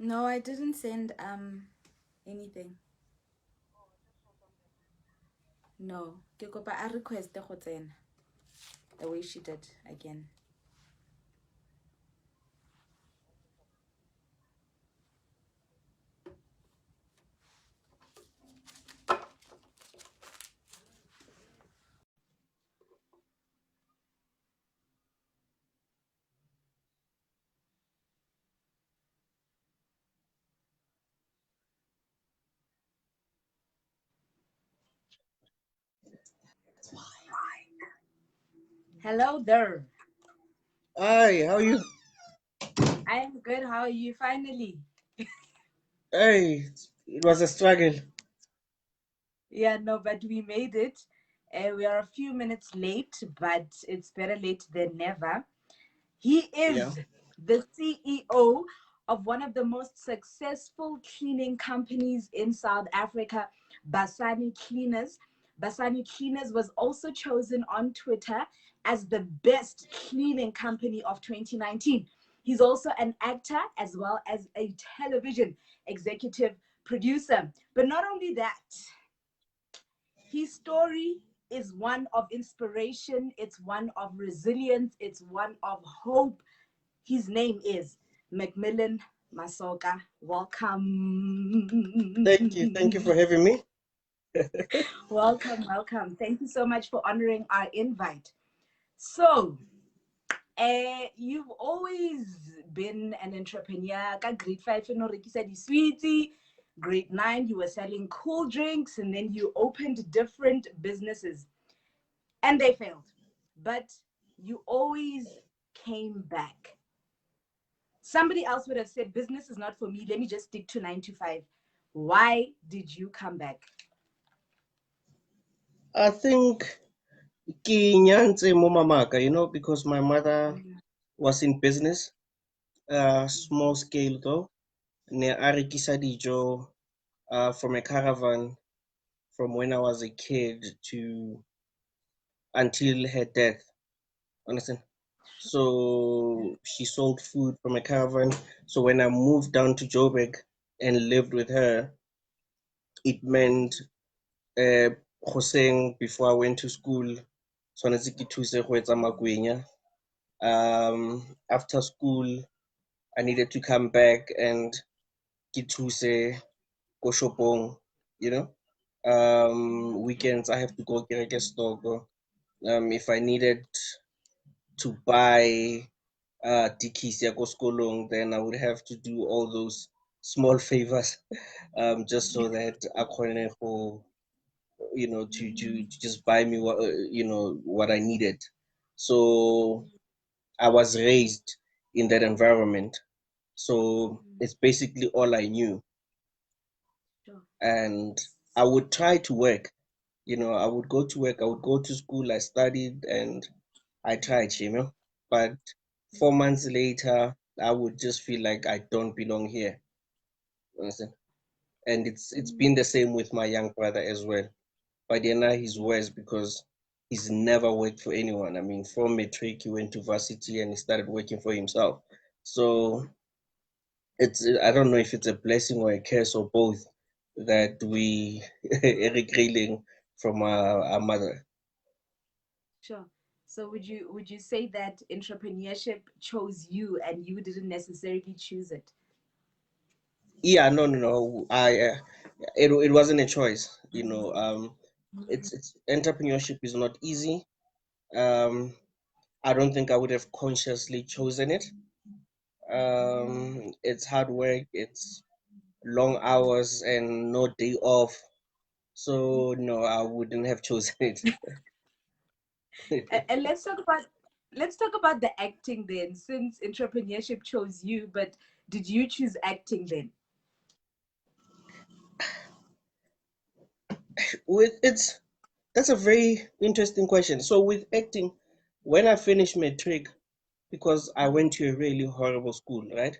No, I didn't send anything. No. Ke kopa a request go tsena the way she did again. Hello there. Hi, how are you? I am good. How are you finally? Hey, it was a struggle. Yeah, no, but we made it. We are a few minutes late, but it's better late than never. He Yeah. is the CEO of one of the most successful cleaning companies in South Africa, Basani Cleaners. Basani Cleaners was also chosen on Twitter as the best cleaning company of 2019. He's also an actor as well as a television executive producer. But not only that, his story is one of inspiration, it's one of resilience, it's one of hope. His name is McMillan Masoka. Thank you. Thank you Welcome. for having me. Welcome, welcome. Thank you so much for honoring our invite. So, you've always been an entrepreneur. Ka grade 5, you know, rekisa di-sweets. Grade 9, you were selling cool drinks, and then you opened different businesses. And they failed. But you always came back. Somebody else would have said, business is not for me. Let me just stick to 9 to 5. Why did you come back? I think ki nyanze mo mamaka, because my mother was in business, small scale though. Ne a rekisa dijo from a caravan from when I was a kid to until her death. Understand? So she sold food from a caravan. So when I moved down to Joburg and lived with her, it meant hoseng before I went to school, tshwanetse ke thuse go etsa makwenya. After school, I needed to come back and ke thuse ko shopong, you know. Weekends, I have to go get a stock. If I needed to buy dikis ya ko skolong, then I would have to do all those small favors just so that I kgone go to just buy me what what I needed. So I was raised in that environment. So it's basically all I knew. Sure. And I would try to work. I would go to work, I would go to school, I studied and I tried. But 4 months later, I would just feel like I don't belong here. Understand? And it's been the same with my young brother as well. But then now he's worse because he's never worked for anyone. I mean, from matric, he went to varsity and he started working for himself. So I don't know if it's a blessing or a curse or both that we Eric Reeling from our mother. Sure. So would you say that entrepreneurship chose you and you didn't necessarily choose it? Yeah, no. It wasn't a choice. It's entrepreneurship is not easy. I don't think I would have consciously chosen it. It's hard work. It's long hours and no day off. So no, I wouldn't have chosen it. And let's talk about the acting then, since entrepreneurship chose you, but did you choose acting then? With it's That's a very interesting question. So with acting, when I finished matric, because I went to a really horrible school, right?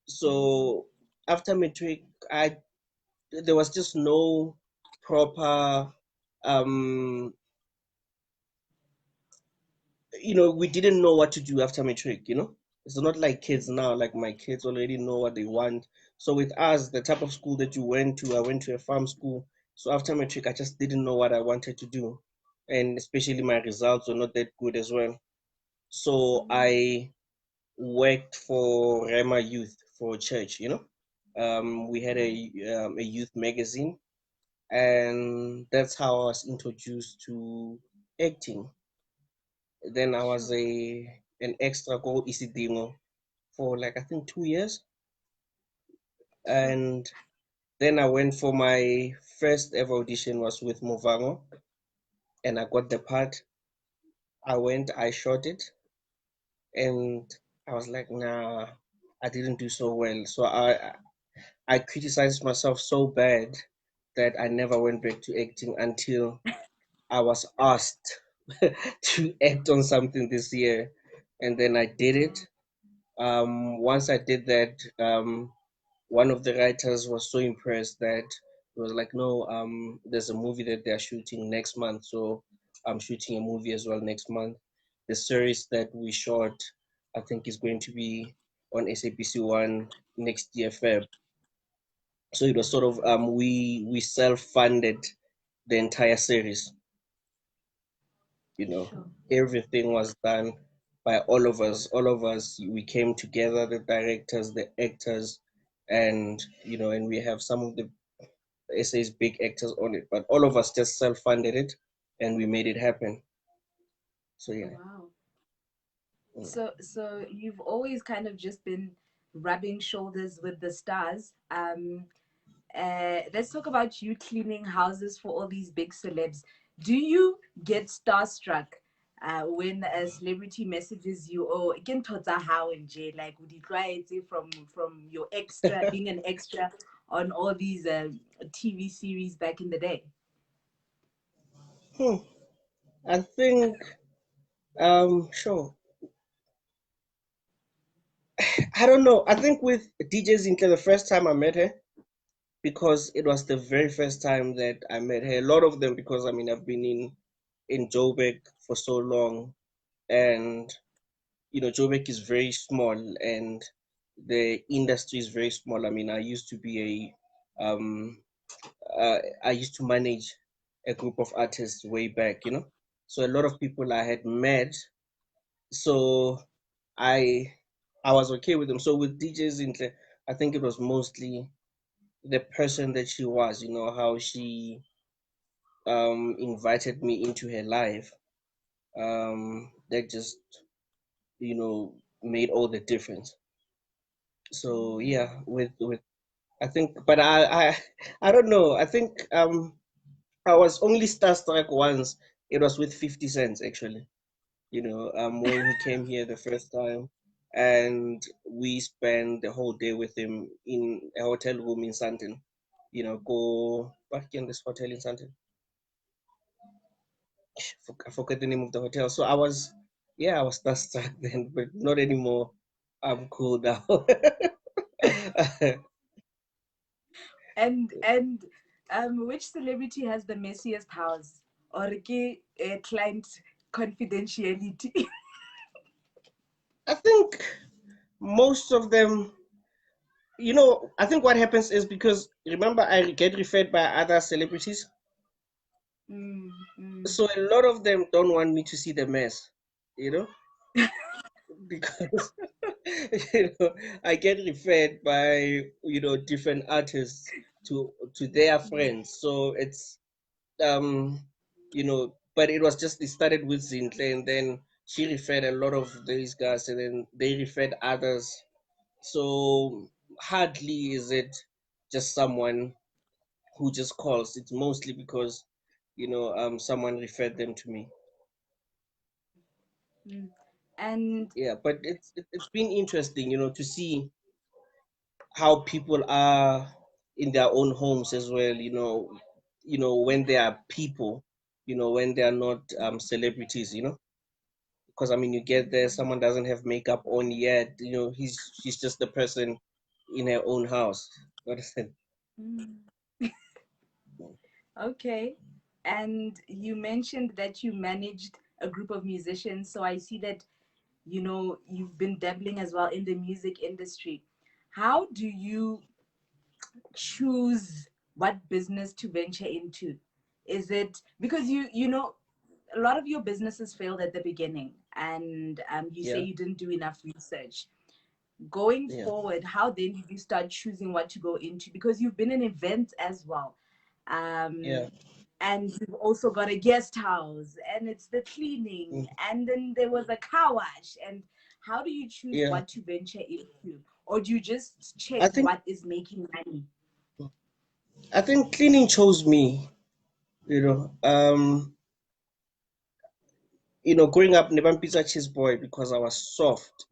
So after matric, I there was just no proper um we didn't know what to do after matric. It's not like kids now, like my kids already know what they want. So with us, the type of school that you went to, I went to a farm school. So after matric, I just didn't know what I wanted to do. And especially my results were not that good as well. So I worked for Rema Youth for church, you know. We had a youth magazine, and that's how I was introduced to acting. Then I was Sure. an extra called Isidingo for like I think 2 years, Sure. and then I went for my first ever audition was with Movango, and I got the part. I went, I shot it, and I was like, nah, I didn't do so well. So I criticized myself so bad that I never went back to acting until I was asked to act on something this year, and then I did it. Once I did that, one of the writers was so impressed that he was like, "No, there's a movie that they're shooting next month, so I'm shooting a movie as well next month. The series that we shot, I think, is going to be on SABC One next year, Feb. So it was sort of we self funded the entire series. You know, Sure. everything was done by all of us. All of us, we came together, the directors, the actors, and and we have some of the SA's big actors on it, but all of us just self funded it, and we made it happen. So yeah. Wow. Mm. So you've always kind of just been rubbing shoulders with the stars. Let's talk about you cleaning houses for all these big celebs. Do you get starstruck when a celebrity messages you, or again how in jail, like would you try it from your extra being an extra on all these TV series back in the day? Hmm. I think sure. I don't know. I think with DJ Zinhle, the first time I met her, because it was the very first time that I met her. A lot of them, because I mean, I've been in Joburg for so long, and Joburg is very small, and the industry is very small. I mean, I used to manage a group of artists way back, so a lot of people I had met, so I I was okay with them. So with DJs, I think it was mostly the person that she was, how she invited me into her life, that just made all the difference. So yeah, with I think, but I don't know. I think I was only starstruck once. It was with 50 cents actually. When he came here the first time, and we spent the whole day with him in a hotel room in Sandton. Go back in this hotel in Sandton. I forget the name of the hotel. So yeah, I was starstruck then, but not anymore. I'm cool now. Which celebrity has the messiest house? Or client confidentiality? I think most of them, I think what happens is because remember I get referred by other celebrities, Mm, mm. so a lot of them don't want me to see the mess, you know, because I get referred by different artists to their friends, so it's um but it started with Zintle, and then she referred a lot of these guys, and then they referred others. So hardly is it just someone who just calls. It's mostly because someone referred them to me. Mm. And Yeah, but it's been interesting, to see how people are in their own homes as well. When they are people, when they are not celebrities. Because I mean, you get there, someone doesn't have makeup on yet. She's just the person in her own house. Understand? mm, okay. And you mentioned that you managed a group of musicians. So I see that you've been dabbling as well in the music industry. How do you choose what business to venture into? Is it because a lot of your businesses failed at the beginning, and you say yeah, you didn't do enough research? Going yeah, forward, how then did you start choosing what to go into? Because you've been in events as well. yeah. Um, and you've also got a guest house, and it's the cleaning, Mm. and then there was a car wash. And how do you choose Yeah, what to venture into? Or do you just check I think what is making money? I think cleaning chose me. You know, growing up, never pizza cheese boy because I was soft.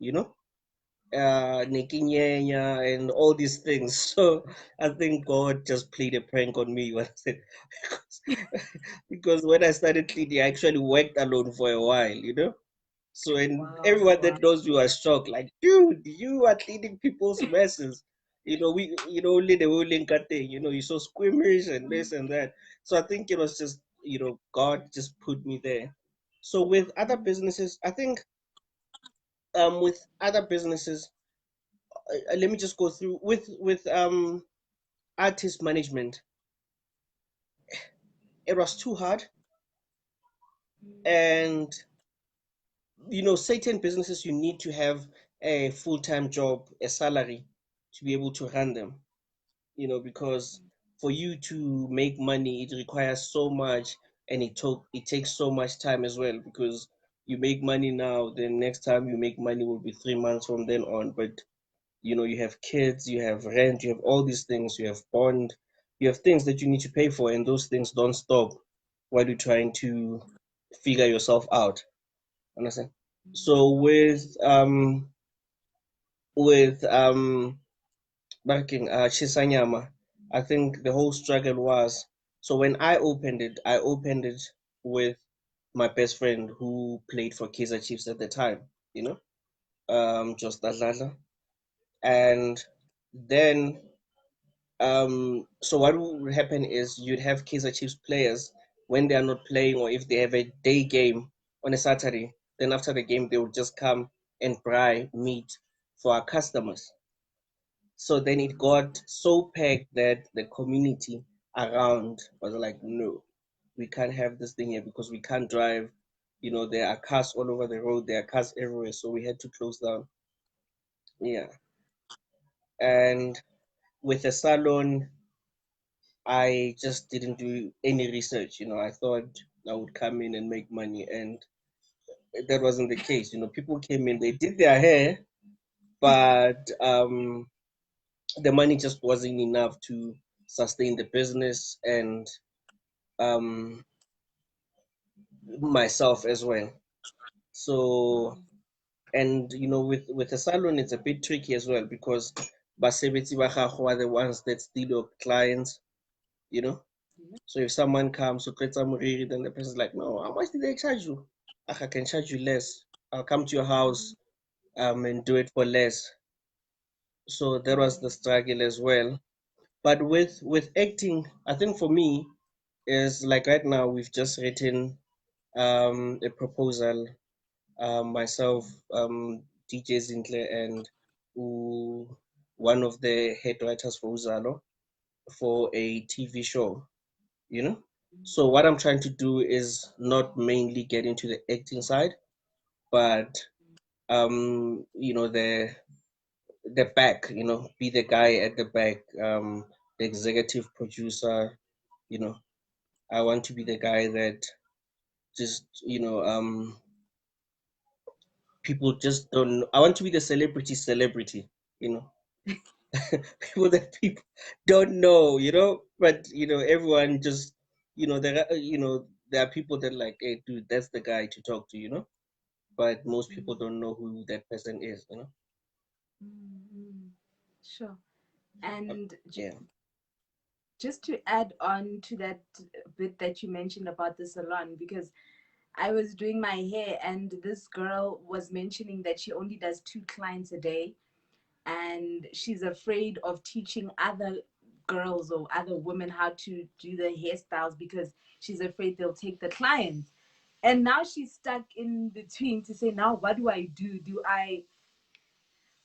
Nekinyenya and all these things. So I think God just played a prank on me when I said because, because when I started cleaning, I actually worked alone for a while. So and Wow, everyone wow. that knows me was shocked, like, dude, you are cleaning people's messes. Only the whole linker thing, you're so squeamish and this and that. So I think it was just, God just put me there. So with other businesses, I think with other businesses, let me just go through with artist management. It was too hard, and certain businesses you need to have a full-time job, a salary to be able to run them. Because for you to make money, it requires so much, and it takes so much time as well. Because you make money now, then next time you make money will be 3 months from then on. But you have kids, you have rent, you have all these things, you have bond, you have things that you need to pay for, and those things don't stop while you're trying to figure yourself out. Understand? So with working Shisa Nyama, I think the whole struggle was, so when I opened it with my best friend who played for Kaizer Chiefs at the time, Josta Dladla. And then so what would happen is you'd have Kaizer Chiefs players when they are not playing, or if they have a day game on a Saturday, then after the game they would just come and braai meat for our customers. So then it got so packed that the community around was like, no, we can't have this thing here because we can't drive. There are cars all over the road, there are cars everywhere, so we had to close down. Yeah. And with the salon, I just didn't do any research. I thought I would come in and make money, and that wasn't the case. People came in, they did their hair, but the money just wasn't enough to sustain the business and um, myself as well. So, and with a salon, it's a bit tricky as well because basebetsi ba gago are the ones that steal your clients. You know. So if someone comes to create some moriri, then the person's like, no, how much did they charge you? I can charge you less. I'll come to your house and do it for less. So that was the struggle as well. But with acting, I think for me is like right now we've just written a proposal, myself, DJ Zintle, and who, one of the head writers for Uzalo, for a TV show, you know. So what I'm trying to do is not mainly get into the acting side, but the back, be the guy at the back, the executive producer, you know. I want to be the guy that just, people just don't know. I want to be the celebrity, you know. People that people don't know, but everyone just, there are people that like, hey, dude, that's the guy to talk to, but most people don't know who that person is. Sure. Um, And yeah, just to add on to that bit that you mentioned about the salon, because I was doing my hair and this girl was mentioning that she only does 2 clients a day, and she's afraid of teaching other girls or other women how to do the hairstyles because she's afraid they'll take the clients. And now she's stuck in between to say, now what do I do?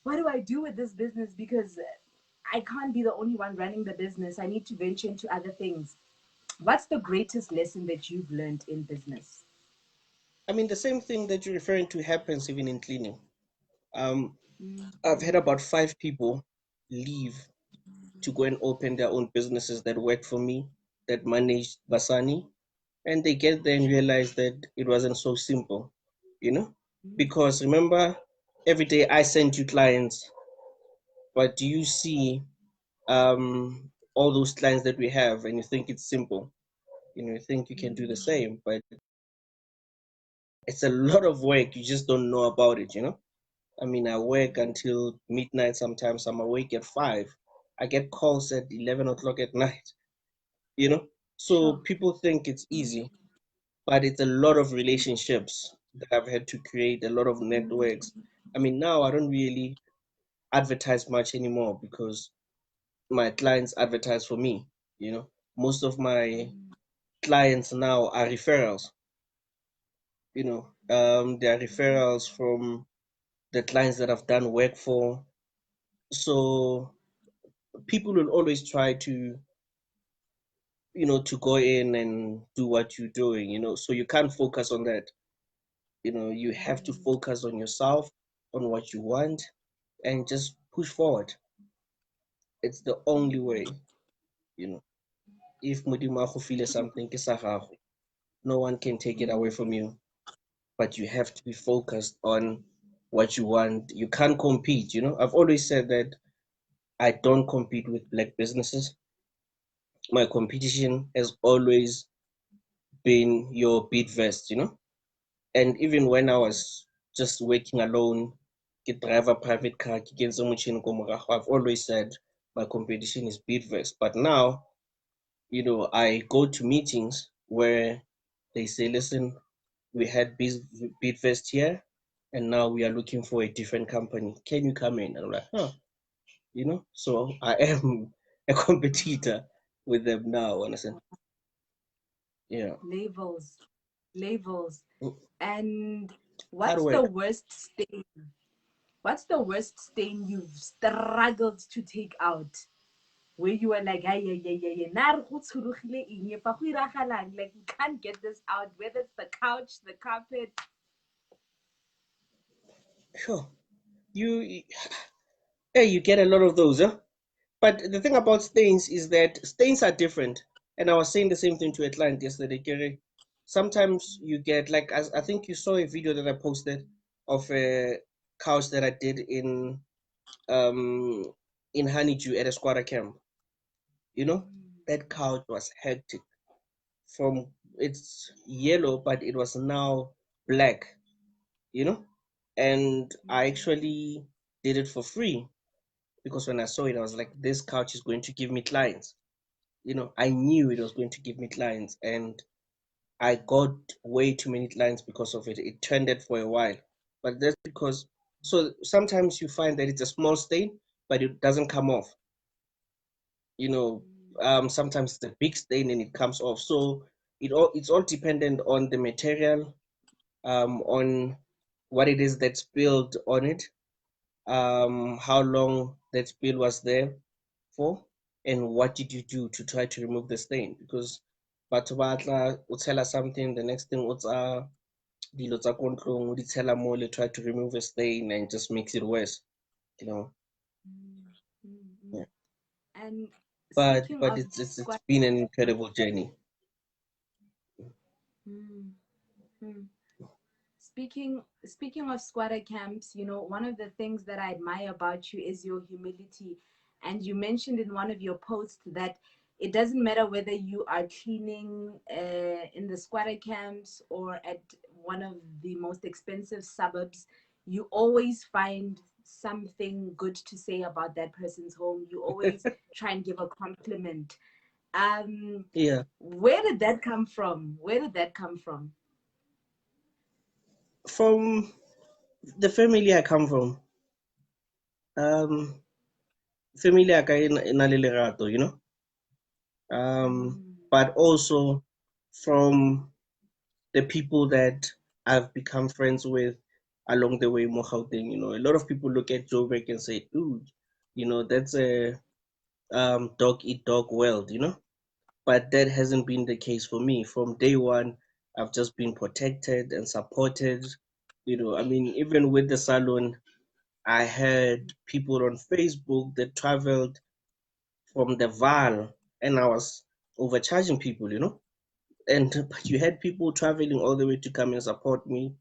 What do I do with this business? Because I can't be the only one running the business. I need to venture into other things. What's the greatest lesson that you've learned in business? I mean, the same thing that you're referring to happens even in cleaning. Um, I've had Mm-hmm. about 5 people leave to go and open their own businesses that worked for me, that managed Basani, and they get there and realize that it wasn't so simple, you know? Because remember, every day I send you clients, but do you see all those clients that we have and you think it's simple? You think you can do the same, but it's a lot of work. You just don't know about it. I mean, I work until midnight sometimes. I'm awake at 5. I get calls at 11 o'clock at night, you know? So Sure. people think it's easy, but it's a lot of relationships that I've had to create, a lot of networks. I mean, now I don't really advertise much anymore because my clients advertise for me. Most of my clients now are referrals, they are referrals from the clients that I've done work for. So people will always try to go in and do what you're doing. So you can't focus on that. You have to focus on yourself, on what you want, and just push forward. It's the only way. If Modimo a go file something ke sa gago, no one can take it away from you. But you have to be focused on what you want. You can't compete. I've always said that I don't compete with black businesses. My competition has always been your Bidvest. And even when I was just working alone, ke drive a private car, ke kentse motšhini ko morago, I've always said my competition is Bidvest. But now, I go to meetings where they say, listen, we had Bidvest here, and now we are looking for a different company. Can you come in? And I'm like, so I am a competitor with them now, understand? Yeah. Labels. Labels. And Hard what's the work. worst stain? What's the worst stain you've struggled to take out? Where you were like, hey, yeah, yeah, yeah, yeah. Like, you can't get this out, whether it's the couch, the carpet. Sure. You, hey, you get a lot of those, huh? But the thing about stains is that stains are different. And I was saying the same thing to a client yesterday, Gary. Sometimes you get, like, as I think you saw a video that I posted of a couch that I did um in Honeydew at a squatter camp. That couch was hectic. From It's yellow, but it was now black. You know, and I actually did it for free because when I saw it, I was like, this couch is going to give me clients. I knew it was going to give me clients, and I got way too many clients because of it. It trended for a while, but that's because, so sometimes you find that it's a small stain, but it doesn't come off. You know, Sometimes it's a big stain and it comes off. So it's all dependent on the material, on what it is that's built on it, how long that spill was there for, and what did you do to try to remove the stain? Because batho ba tla o tshela something, the next thing o tsa dilo tsa ko ntlong o di tshela mo le try to remove a stain and just makes it worse, you know. Yeah. And But speaking but of it's squat, been an incredible journey. mm, mm. Speaking of squatter camps, one of the things that I admire about you is your humility. And you mentioned in one of your posts that it doesn't matter whether you are cleaning in the squatter camps or at one of the most expensive suburbs, you always find something good to say about that person's home. You always try and give a compliment. Um, Yeah. where did that come from? Where did that come from? From the family I come from, um, family I na le lerato. Mm, But also from the people that I've become friends with along the way mo Gauteng. A lot of people look at Joburg and say, dude, that's a dog eat dog world. But that hasn't been the case for me. From day one, I've just been protected and supported. I mean, even with the salon, I had people on Facebook that traveled from the Val, and I was overcharging people. And but you had people traveling all the way to come and support me.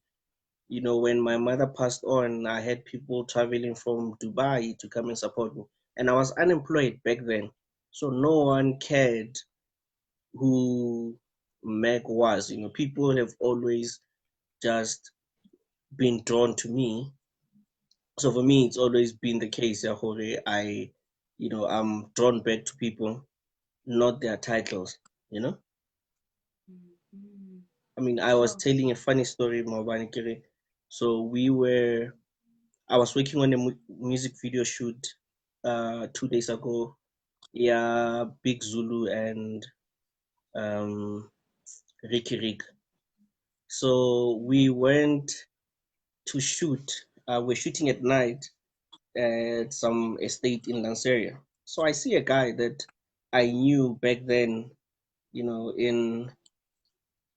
When my mother passed on, I had people traveling from Dubai to come and support me. And I was unemployed back then. So no one cared who Meg was. People have always just been drawn to me. So for me, it's always been the case, Yahore. I'm drawn back to people, not their titles, you know? Mm-hmm. I mean, I was Sure. telling a funny story, Mawabani Kere. So I was working on a music video shoot 2 days ago. Yeah, Big Zulu and um, Ricky Rick. So we went to shoot. We're shooting at night at some estate in Lanseria. So I see a guy that I knew back then, in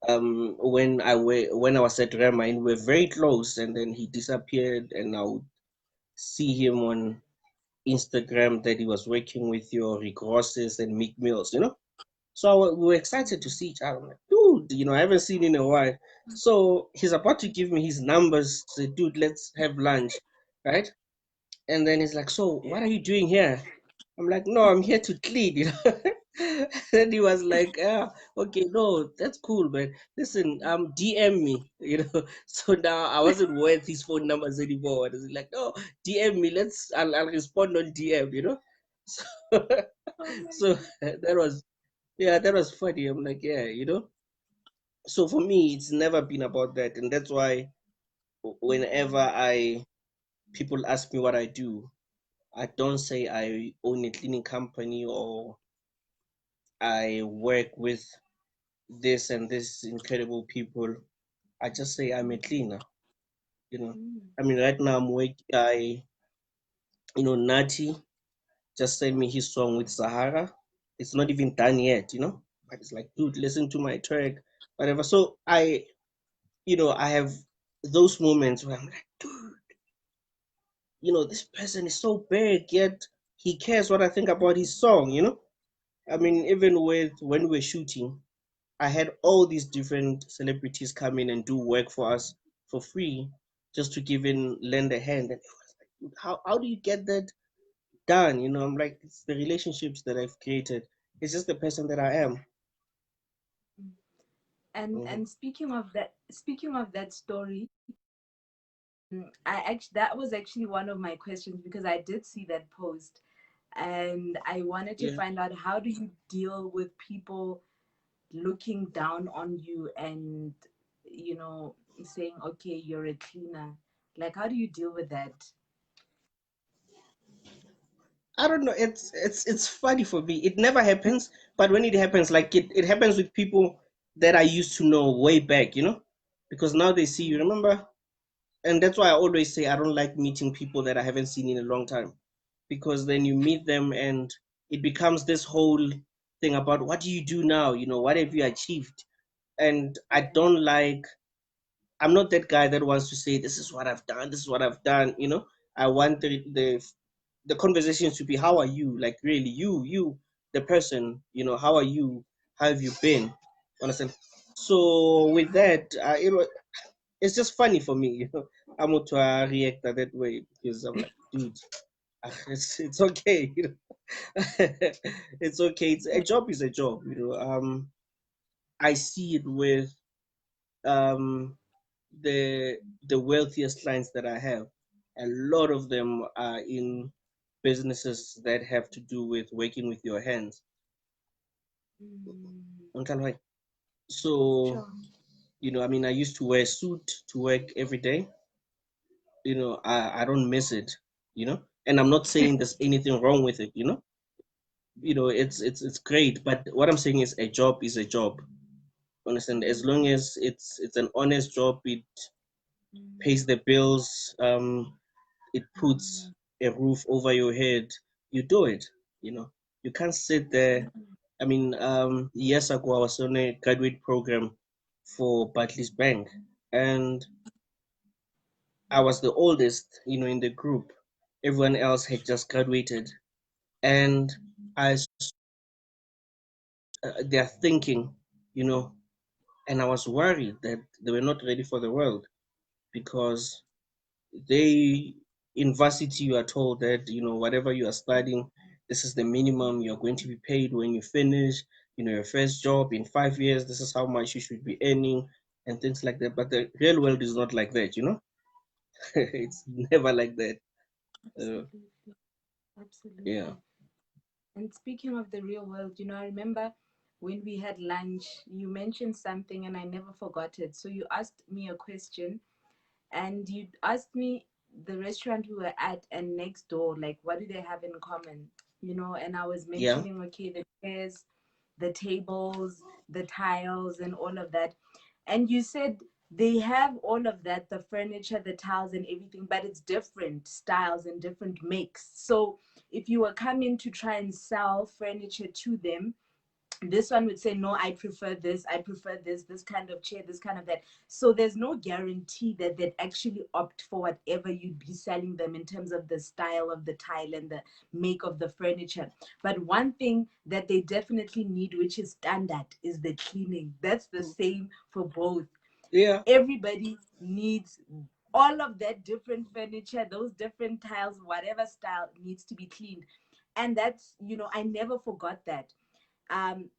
when I was at Rema, and we're very close, and then he disappeared, and I would see him on Instagram that he was working with your Rick Rosses and Meek Mills. So we were excited to see each other. I'm like, dude, I haven't seen in a while. So he's about to give me his numbers. Say, dude, let's have lunch, right? And then he's like, so what are you doing here? I'm like, no, I'm here to clean. Then he was like, okay, no, that's cool, man. Listen, DM me. So now I wasn't worth his phone numbers anymore. And he's like, no, DM me. I'll respond on DM. So, Oh my so that was, yeah, that was funny. I'm like, yeah. So for me, it's never been about that, and that's why whenever God. I people ask me what I do, I don't say I own a cleaning company or I work with this and this incredible people. I just say I'm a cleaner. Mm-hmm. I mean, right now I'm working. Nati just sent me his song with Sahara. It's not even done yet. But it's like, dude, listen to my track, whatever. So I have those moments where I'm like, dude, this person is so big, yet he cares what I think about his song. I mean, even with when we're shooting, I had all these different celebrities come in and do work for us for free just to give in, lend a hand. And it was like, dude, how do you get that done? I'm like, it's the relationships that I've created. It's just the person that I am. And Mhm. speaking of that story, I actually that was actually one of my questions because I did see that post, and I wanted to Yeah. find out how do you deal with people looking down on you and saying, okay, you're a cleaner. Like, how do you deal with that? I don't know. It's funny for me. It never happens, but when it happens, like it happens with people that I used to know way back. Because now they see you. Mm, Remember, and that's why I always say I don't like meeting people that I haven't seen in a long time, because then you meet them and it becomes this whole thing about what do you do now? What have you achieved? And I don't like. I'm not that guy that wants to say this is what I've done. This is what I've done. I want the conversations to be how are you, like really you the person, how are you, how have you been, understand? So with that, it's just funny for me. I'm going to react that way because I'm like, dude, it's okay. It's okay. It's a job is a job. I see it with um the the wealthiest clients that I have. A lot of them are in businesses that have to do with working with your hands. mm, Okay. So, sure. I mean, I used to wear a suit to work every day. I don't miss it. And I'm not saying there's anything wrong with it. It's great, but what I'm saying is a job is a job. Understand? As long Mm, as it's an honest job, it pays mm, the bills, it puts mm, a roof over your head, you do it. You know, you can't sit there. mm, I mean, years ago, I was on a graduate program for Barclays Bank, and I was the oldest, in the group. Everyone else had just graduated, and I their thinking, you know, and I was worried that they were not ready for the world because they in varsity you are told that whatever you are studying, this is the minimum you're going to be paid when you finish, your first job in 5 years, this is how much you should be earning and things like that. But the real world is not like that. It's never like that. uh, absolutely, yeah. absolutely. And speaking of the real world, I remember when we had lunch, you mentioned something and I never forgot it. So you asked me a question and you asked me the restaurant we were at and next door, like, what do they have in common? And I was Yeah. mentioning, okay, the chairs, the tables, the tiles, and all of that. And you said they have all of that, the furniture, the tiles, and everything, but it's different styles and different makes. So if you were coming to try and sell furniture to them, this one would say, no, I prefer this kind of chair, this kind of that. So there's no guarantee that they'd actually opt for whatever you'd be selling them in terms of the style of the tile and the make of the furniture. But one thing that they definitely need, which is standard, is the cleaning. That's the same for both. Yeah. Everybody needs all of that different furniture, those different tiles, whatever style needs to be cleaned. And that's, I never forgot that. um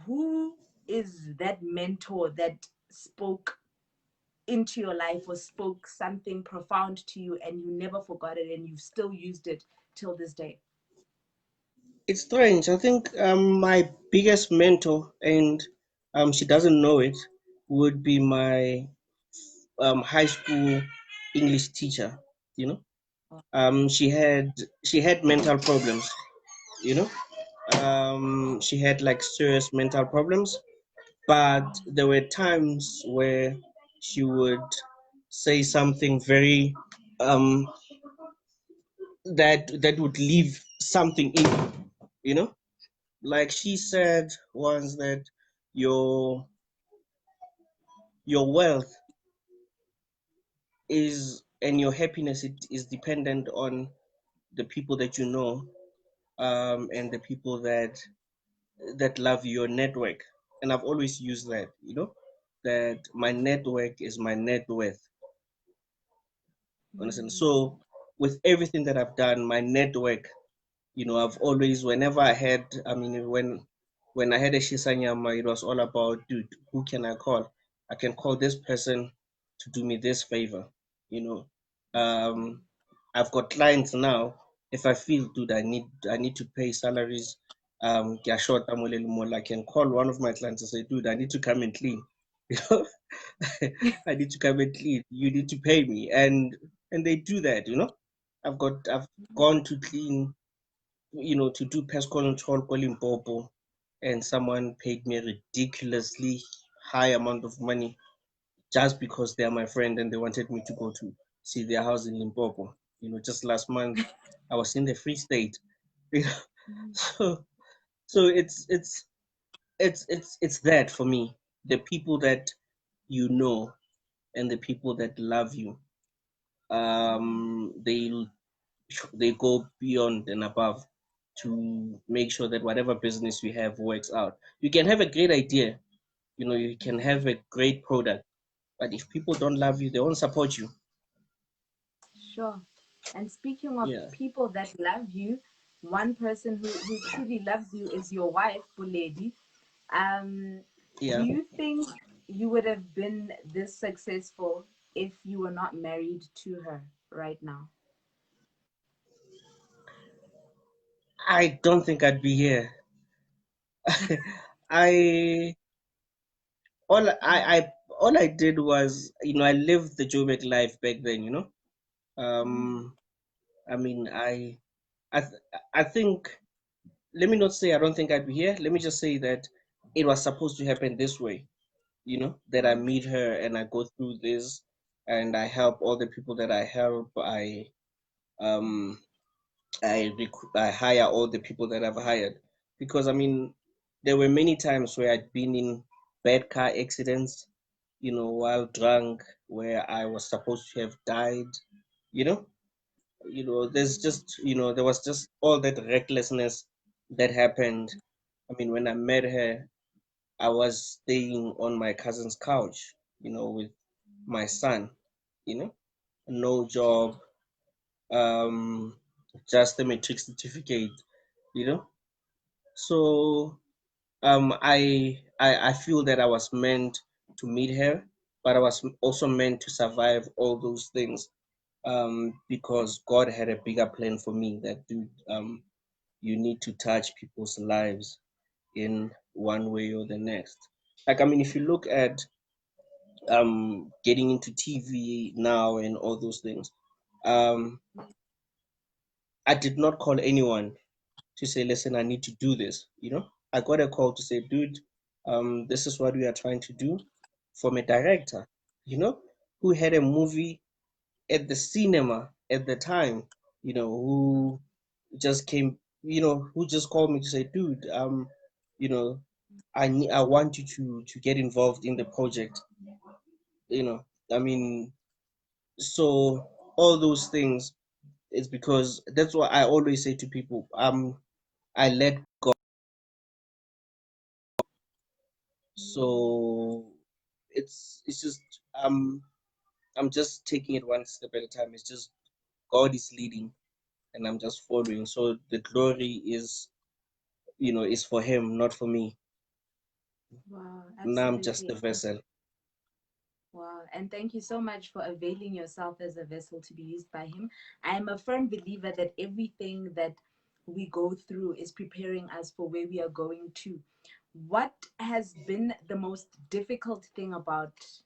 who is that mentor that spoke into your life or spoke something profound to you and you never forgot it and you've still used it till this day? It's strange. I think my biggest mentor, and she doesn't know it, would be my high school English teacher. You know, she had mental problems. You know, she had like serious mental problems, but there were times where she would say something very that would leave something in you. You know, like she said once that your your wealth is and your happiness is dependent on the people that you know, and the people that love your network. And I've always used that, that my network is my net worth. Understand? Mm, So with everything that I've done, my network, I've always, whenever I had, I mean, when I had a Shisa Nyama, it was all about, dude, who can I call? I can call this person to do me this favor. You know, um, I've got clients now. If I feel, dude, I need to pay salaries, ke a short-a mo le le mo, I can call one of my clients and say, dude, I need to come and clean. You know, I need to come and clean. You need to pay me, and they do that. I've gone to clean, to do pest control call Limpopo, and someone paid me a ridiculously high amount of money just because they are my friend and they wanted me to go to see their house in Limpopo. Just last month I was in the Free State. You know, mm, so it's that for me. The people that you know and the people that love you, mm, they go beyond and above to make sure that whatever business we have works out. You can have a great idea, you can mm. have a great product, but if people don't love you, they won't support you. Sure. And speaking of Yeah, people that love you, one person who truly loves you is your wife, Buledi. Um, do yeah. you think you would have been this successful if you were not married to her right now? I don't think I'd be here. I all I did was, I lived the Joburg life back then. Mm, Um, I mean, I, th- I think, let me not say I don't think I'd be here. Let me just say that it was supposed to happen this way. that I meet her and I go through this and I help all the people that I help. Um I hire all the people that I've hired, because I mean there were many times where I'd been in bad car accidents, while drunk, where I was supposed to have died. You know, there's just there was just all that recklessness that happened. I mean, when I met her, I was staying on my cousin's couch, with my son, you know, no job, um, just a matric certificate, you know. So I feel that I was meant to meet her, but I was also meant to survive all those things, because God had a bigger plan for me. That dude, you need to touch people's lives in one way or the next. Like, I mean, if you look at getting into TV now and all those things, um, I did not call anyone to say, listen, I need to do this. I got a call to say, dude, this is what we are trying to do, from a director, who had a movie at the cinema at the time, who just came, who just called me to say, dude, you know, I want you to get involved in the project, you know. I mean, so all those things is because that's what I always say to people. I let go. So it's just I'm just taking it one step at a time. It's just God is leading and I'm just following. So the glory is for him, not for me. Wow, Now I'm just absolutely. the vessel. Wow, and thank you so much for availing yourself as a vessel to be used by Him. I am a firm believer that everything that we go through is preparing us for where we are going to. What has been the most difficult thing about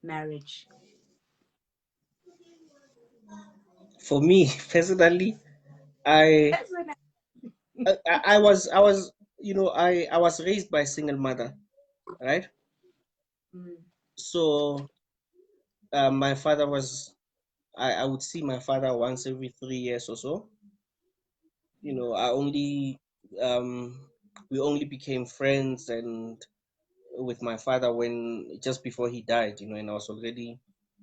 marriage? For me personally, I That's when I was I was raised by a single mother, right? mm, So my father was I would see my father once every 3 years or so. I only we only became friends and with my father when just before he died, and I was already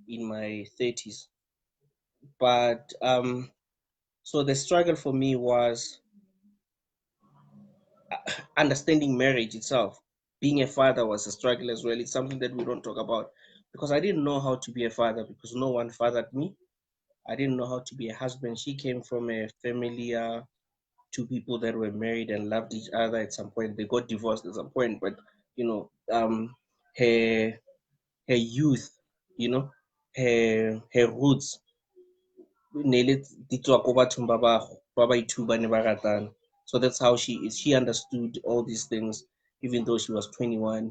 in my 30s. But so the struggle for me was understanding marriage itself. Being a father was a struggle as well. It's something that we don't talk about, because I didn't know how to be a father, because no one fathered me. I didn't know how to be a husband. She came from a family, two people that were married and loved each other. At some point they got divorced at some point, but her her youth, you know her roots ne le di tswa ko bathong ba ba itu ba ne ba ratana. So that's how she is. She understood all these things, even though she was 21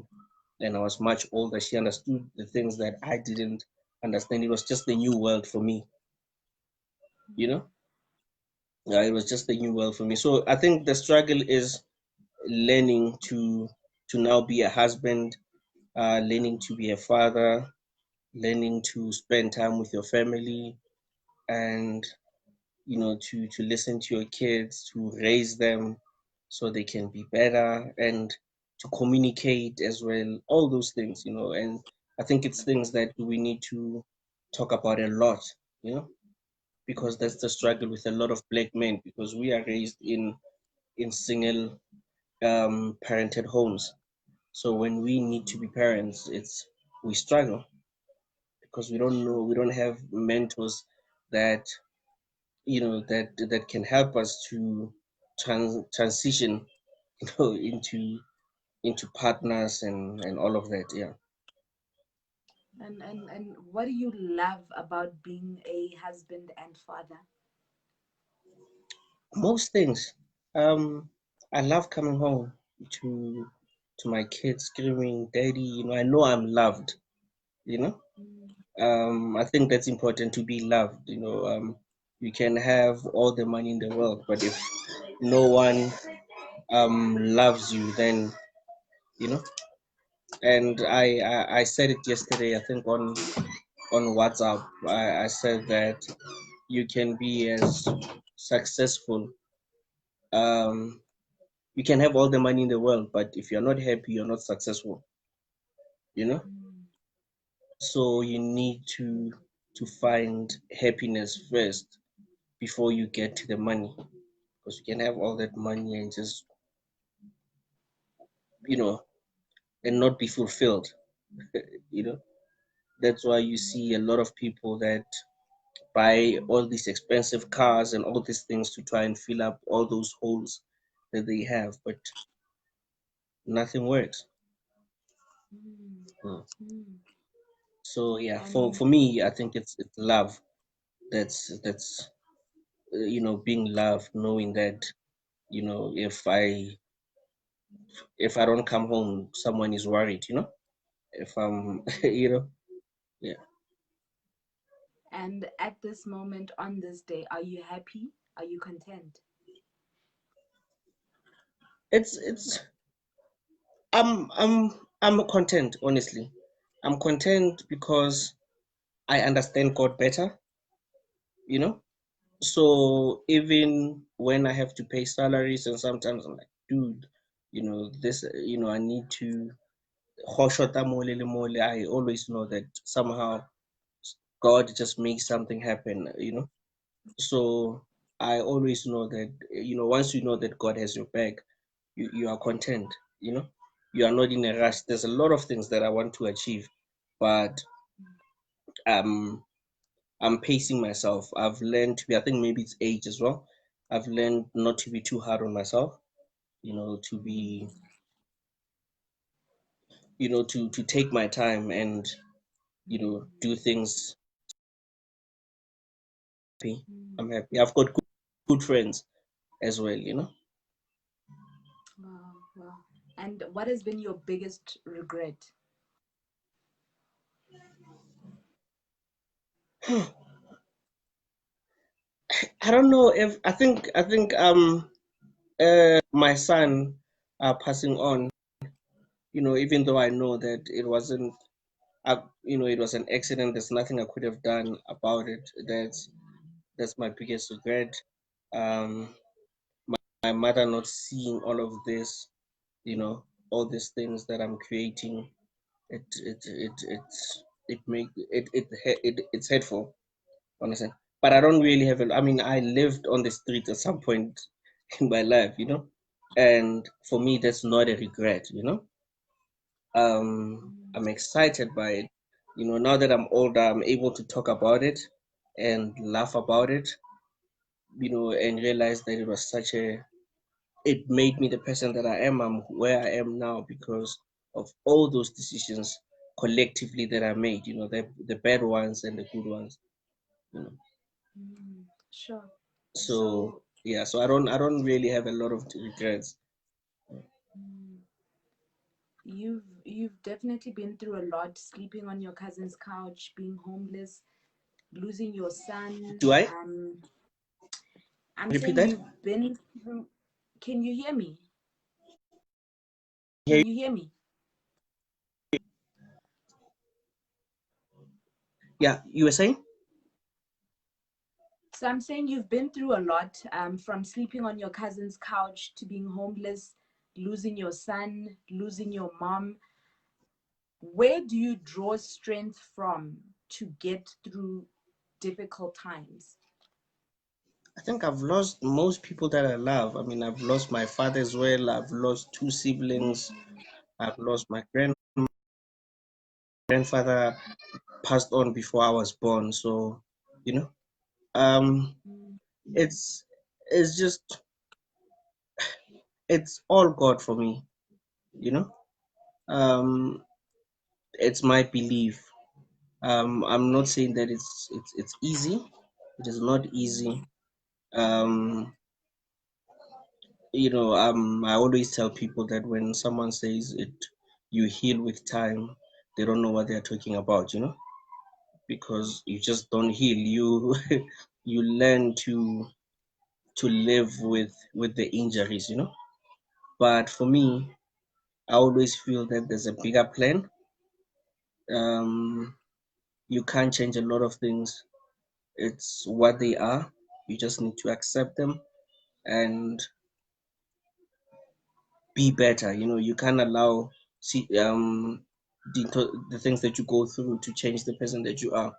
and I was much older. She understood the things that I didn't understand. It was just a new world for me, you know. It was just a new world for me. So I think the struggle is learning to now be a husband, learning to be a father, learning to spend time with your family, and to listen to your kids, to raise them so they can be better, and to communicate as well. All those things, and I think it's things that we need to talk about a lot, because that's the struggle with a lot of black men, because we are raised in single parented homes. So when we need to be parents, we struggle because we don't have mentors that that can help us to transition into partners and all of that. Yeah, and what do you love about being a husband and father? most things. I love coming home to to my kids screaming, "Daddy!" I know I'm loved. You know, Mm, I think that's important, to be loved. You can have all the money in the world, but if no one loves you, then you know And I said it yesterday, I think on WhatsApp. I said that you can be as successful. Um, you can have all the money in the world, but if you're not happy, you're not successful. You know. Mm, So you need to find happiness first before you get to the money, because you can have all that money and just you know and not be fulfilled. You know. That's why you see a lot of people that buy all these expensive cars and all these things to try and fill up all those holes that they have, but nothing works. mm, Mm. mm. So yeah, And for me, I think it's love. That's being loved, knowing that if I don't come home, someone is worried. If I'm yeah, and at this moment on this day, are you happy? Are you content? it's I'm content. Honestly, I'm content because I understand God better. You know, so even when I have to pay salaries, and sometimes I'm like, dude, this, I need to hoshota mole le mole. I always know that somehow God just makes something happen. So I always know that, once you know that God has your back, you are content, you know. You are not in a rush. There's a lot of things that I want to achieve, but um I'm pacing myself. I've learned to be, I think maybe it's age as well. I've learned not to be too hard on myself, to be, Mm, to take my time and, do things happy. mm. I'm happy. I've got good friends as well. Wow, wow. And what has been your biggest regret? I don't know if I think my son passing on, even though I know that it wasn't it was an accident. There's nothing I could have done about it. That's my biggest regret. Um, my mother not seeing all of this, all these things that I'm creating. It make it's hurtful, honestly. But I don't really have I mean, I lived on the street at some point in my life. And for me, that's not a regret. Mm, I'm excited by it. Now that I'm older, I'm able to talk about it and laugh about it, and realize that it made me the person that I am. I'm where I am now because of all those decisions collectively that I made, the bad ones and the good ones, you know. sure. So So, yeah, so I don't really have a lot of regrets. mm, you've definitely been through a lot, sleeping on your cousin's couch, being homeless, losing your son. Do I I'm repeat saying that? you've been through. Can you hear me? Yeah, Can you hear me? yeah. You were saying? So I'm saying you've been through a lot, from sleeping on your cousin's couch to being homeless, losing your son, losing your mom. Where do you draw strength from to get through difficult times? I think I've lost most people that I love. I mean, I've lost my father as well. I've lost two siblings. I've lost my grandfather passed on before I was born. So, you know, um, Mm, it's it's just it's all God for me. You know, um, it's my belief. I'm not saying that it's easy. It is not easy. Um, I always tell people that when someone says it, you heal with time, they don't know what they're talking about, because you just don't heal. You you learn to live with the injuries. But for me, I always feel that there's a bigger plan. Um, you can't change a lot of things. It's what they are. You just need to accept them and be better. You can't allow the things that you go through to change the person that you are.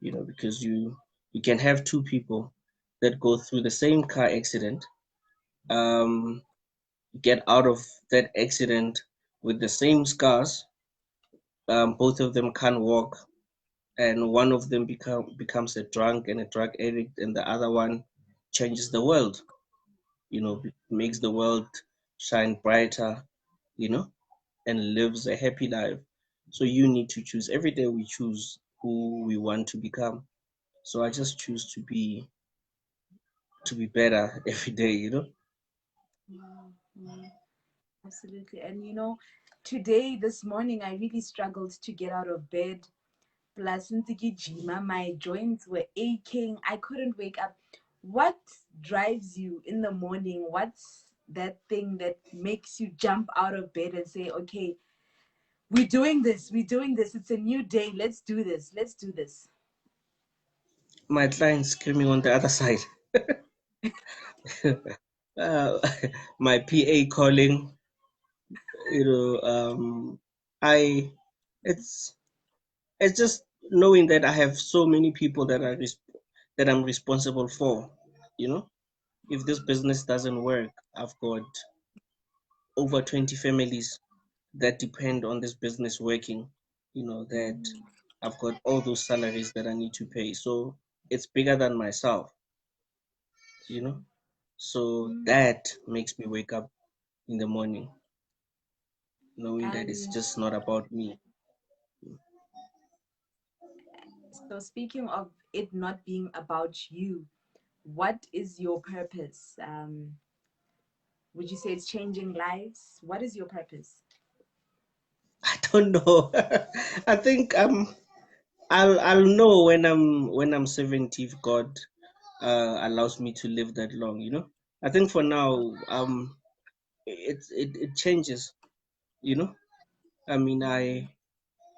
Because you can have two people that go through the same car accident, um, get out of that accident with the same scars. Both of them can't walk, and one of them becomes a drunk and a drug addict, and the other one changes the world. Makes the world shine brighter. You know, and lives a happy life. So you need to choose. Every day we choose who we want to become. So I just choose to be better every day. Wow, wow, absolutely. And today, this morning, I really struggled to get out of bed. Plus, Jima, my joints were aching. I couldn't wake up. What drives you in the morning? What's that thing that makes you jump out of bed and say, okay, we're doing this. We're doing this. It's a new day. Let's do this. Let's do this. My client screaming on the other side. uh, my PA calling. You know, I it's it's just knowing that I have so many people that I'm responsible for. You know, if this business doesn't work, I've got over 20 families that depend on this business working. That Mm, I've got all those salaries that I need to pay. So it's bigger than myself. You know, sure. so Mm. that makes me wake up in the morning knowing that it's And just not about me. so, speaking of it not being about you, what is your purpose? Would you say it's changing lives? What is your purpose? I don't know. I think I'll know when I'm 70 if God allows me to live that long. I think for now it changes. You know. I mean Mm,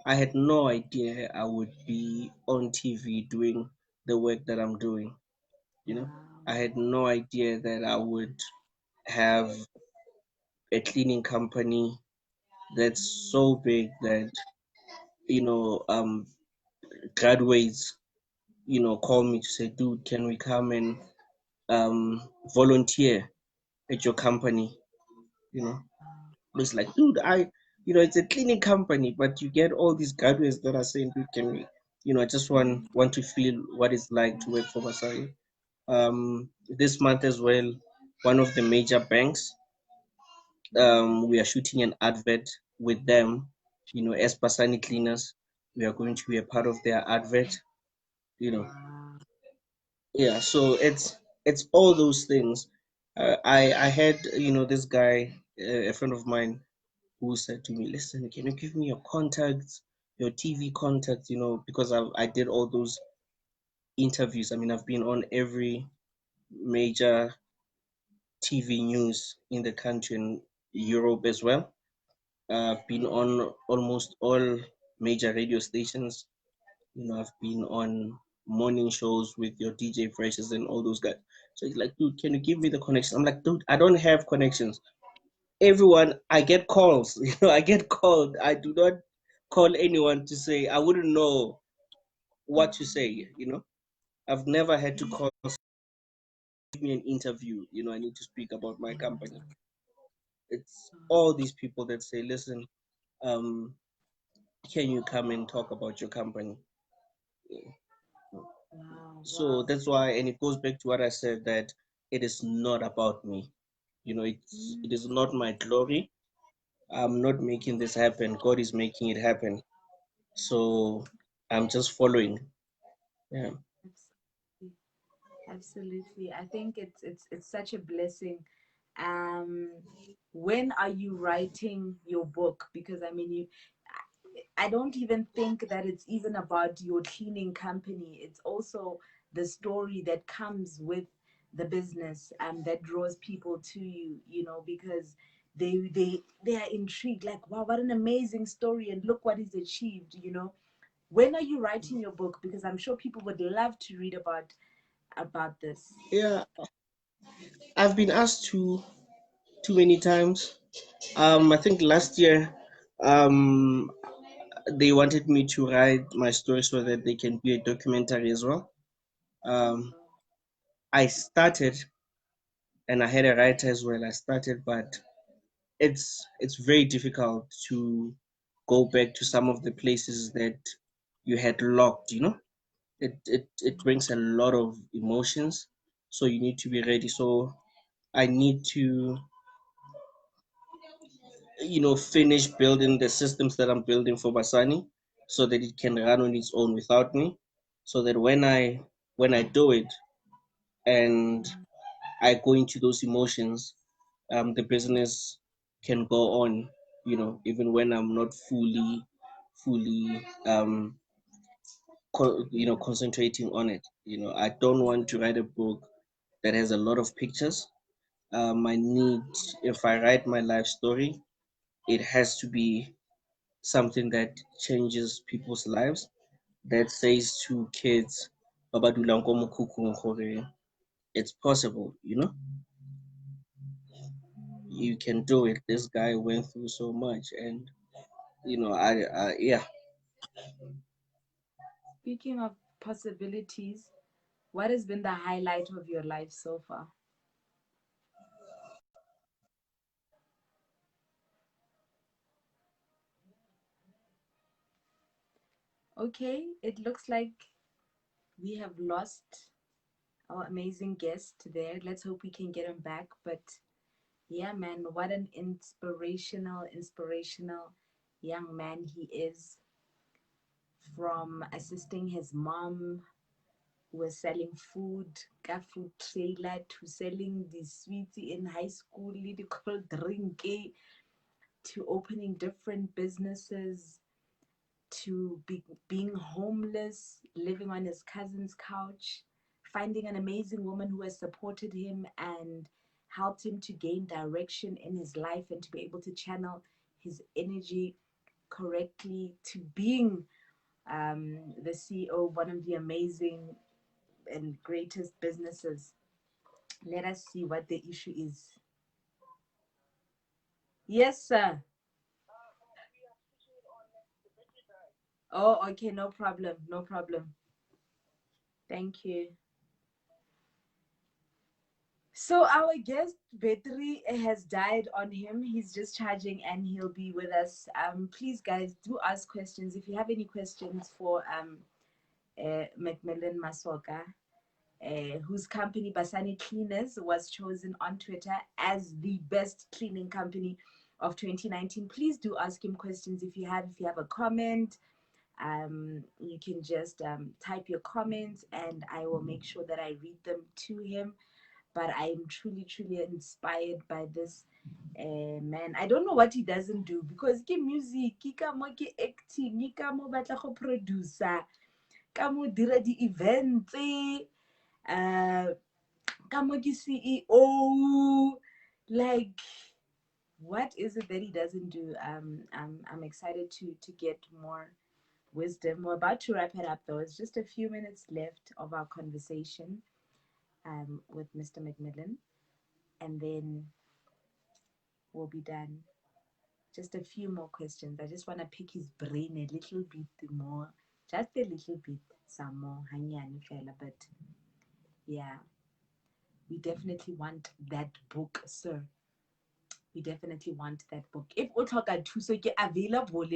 I had no idea I would be on TV doing the work that I'm doing. I wow. had no idea that I would have a cleaning company that's Mm, so big that you know um graduates call me to say, dude, can we come and volunteer at your company? you know wow. it's like, dude, it's a cleaning company, but you get all these graduates that are saying, dude, can we, I just Mm, want to feel what it's like to work for Basani. This month as well, one of the major banks, mm, we are shooting an advert with them, as Basani Cleaners. We are going to be a part of their advert, you know. wow. Yeah, so it's all those things. I had, this guy, a friend of mine, who said to me, listen, can you give me your contacts, your TV contacts, because I did all those interviews. I mean, I've been on every major TV news in the country and Europe as well. I've been on almost all major radio stations. I've been on morning shows with your DJ Freshers and all those guys. So he's like, dude, can you give me the connection? I'm like, dude, I don't have connections. Everyone, I get calls. I get called. I do not call anyone to say, I wouldn't know what to say. I've never had to call, give me an interview. I need to speak about my company. It's all these people that say, listen, um, can you come and talk about your company? Wow, So wow. that's why, and it goes back to what I said, that it is not about me. It Mm, is not my glory. I'm not making this happen. God is making it happen. So I'm just following. Yeah. absolutely. Absolutely. I think it's such a blessing. Um, when are you writing your book? Because I mean, I don't even think that it's even about your cleaning company. It's also the story that comes with the business that draws people to you, because they are intrigued, like, wow, what an amazing story, and look what he's achieved, When are you writing your book? Because I'm sure people would love to read about this. Yeah, I've been asked too many times. I think last year, um, they wanted me to write my story so that they can be a documentary as well. Um, I started, and I had a writer as well. I started, but it's very difficult to go back to some of the places that you had locked. It brings a lot of emotions, so you need to be ready. So I need to finish building the systems that I'm building for Basani so that it can run on its own without me, so that when I do it and I go into those emotions, the business can go on, even when I'm not fully concentrating on it. I don't want to write a book that has a lot of pictures. I need, if I write my life story, it has to be something that changes people's lives, that says to kids, "Baba dulang ko mokhukhung gore it's possible, you can do it. This guy went through so much, and yeah." Speaking of possibilities, what has been the highlight of your life so far? Okay, it looks like we have lost our amazing guest there. Let's hope we can get him back. But yeah, man, what an inspirational young man he is. From assisting his mom who was selling food, ka food trailer, to selling the sweets in high school, the cold drink, to opening different businesses, to being homeless, living on his cousin's couch, finding an amazing woman who has supported him and helped him to gain direction in his life and to be able to channel his energy correctly, to being the CEO of one of the amazing and greatest businesses. Let us see what the issue is. Yes, sir. Oh, okay, no problem, no problem. Thank you. So our guest battery has died on him. He's just charging and he'll be with us. Please guys, do ask questions. If you have any questions for McMillan Masoka, whose company Basani Cleaners was chosen on Twitter as the best cleaning company of 2019, please do ask him questions. If you have a comment, you can just type your comments and I will make sure that I read them to him. But I am truly inspired by this man. I don't know what he doesn't do, because ke music, ke ka mo ke acting, ke ka mo batla go producer, ka mo dira di events, uh ka mo ke CEO. Like, what is it that he doesn't do? I'm excited to get more wisdom. We're about to wrap it up though. It's just a few minutes left of our conversation with Mr. McMillan, and then we'll be done. Just a few more questions. I just want to pick his brain a little bit more, just a little bit, some more, hanyane fela. But yeah, we definitely want that book, sir. We definitely want that book. If Otoka Tuso get available,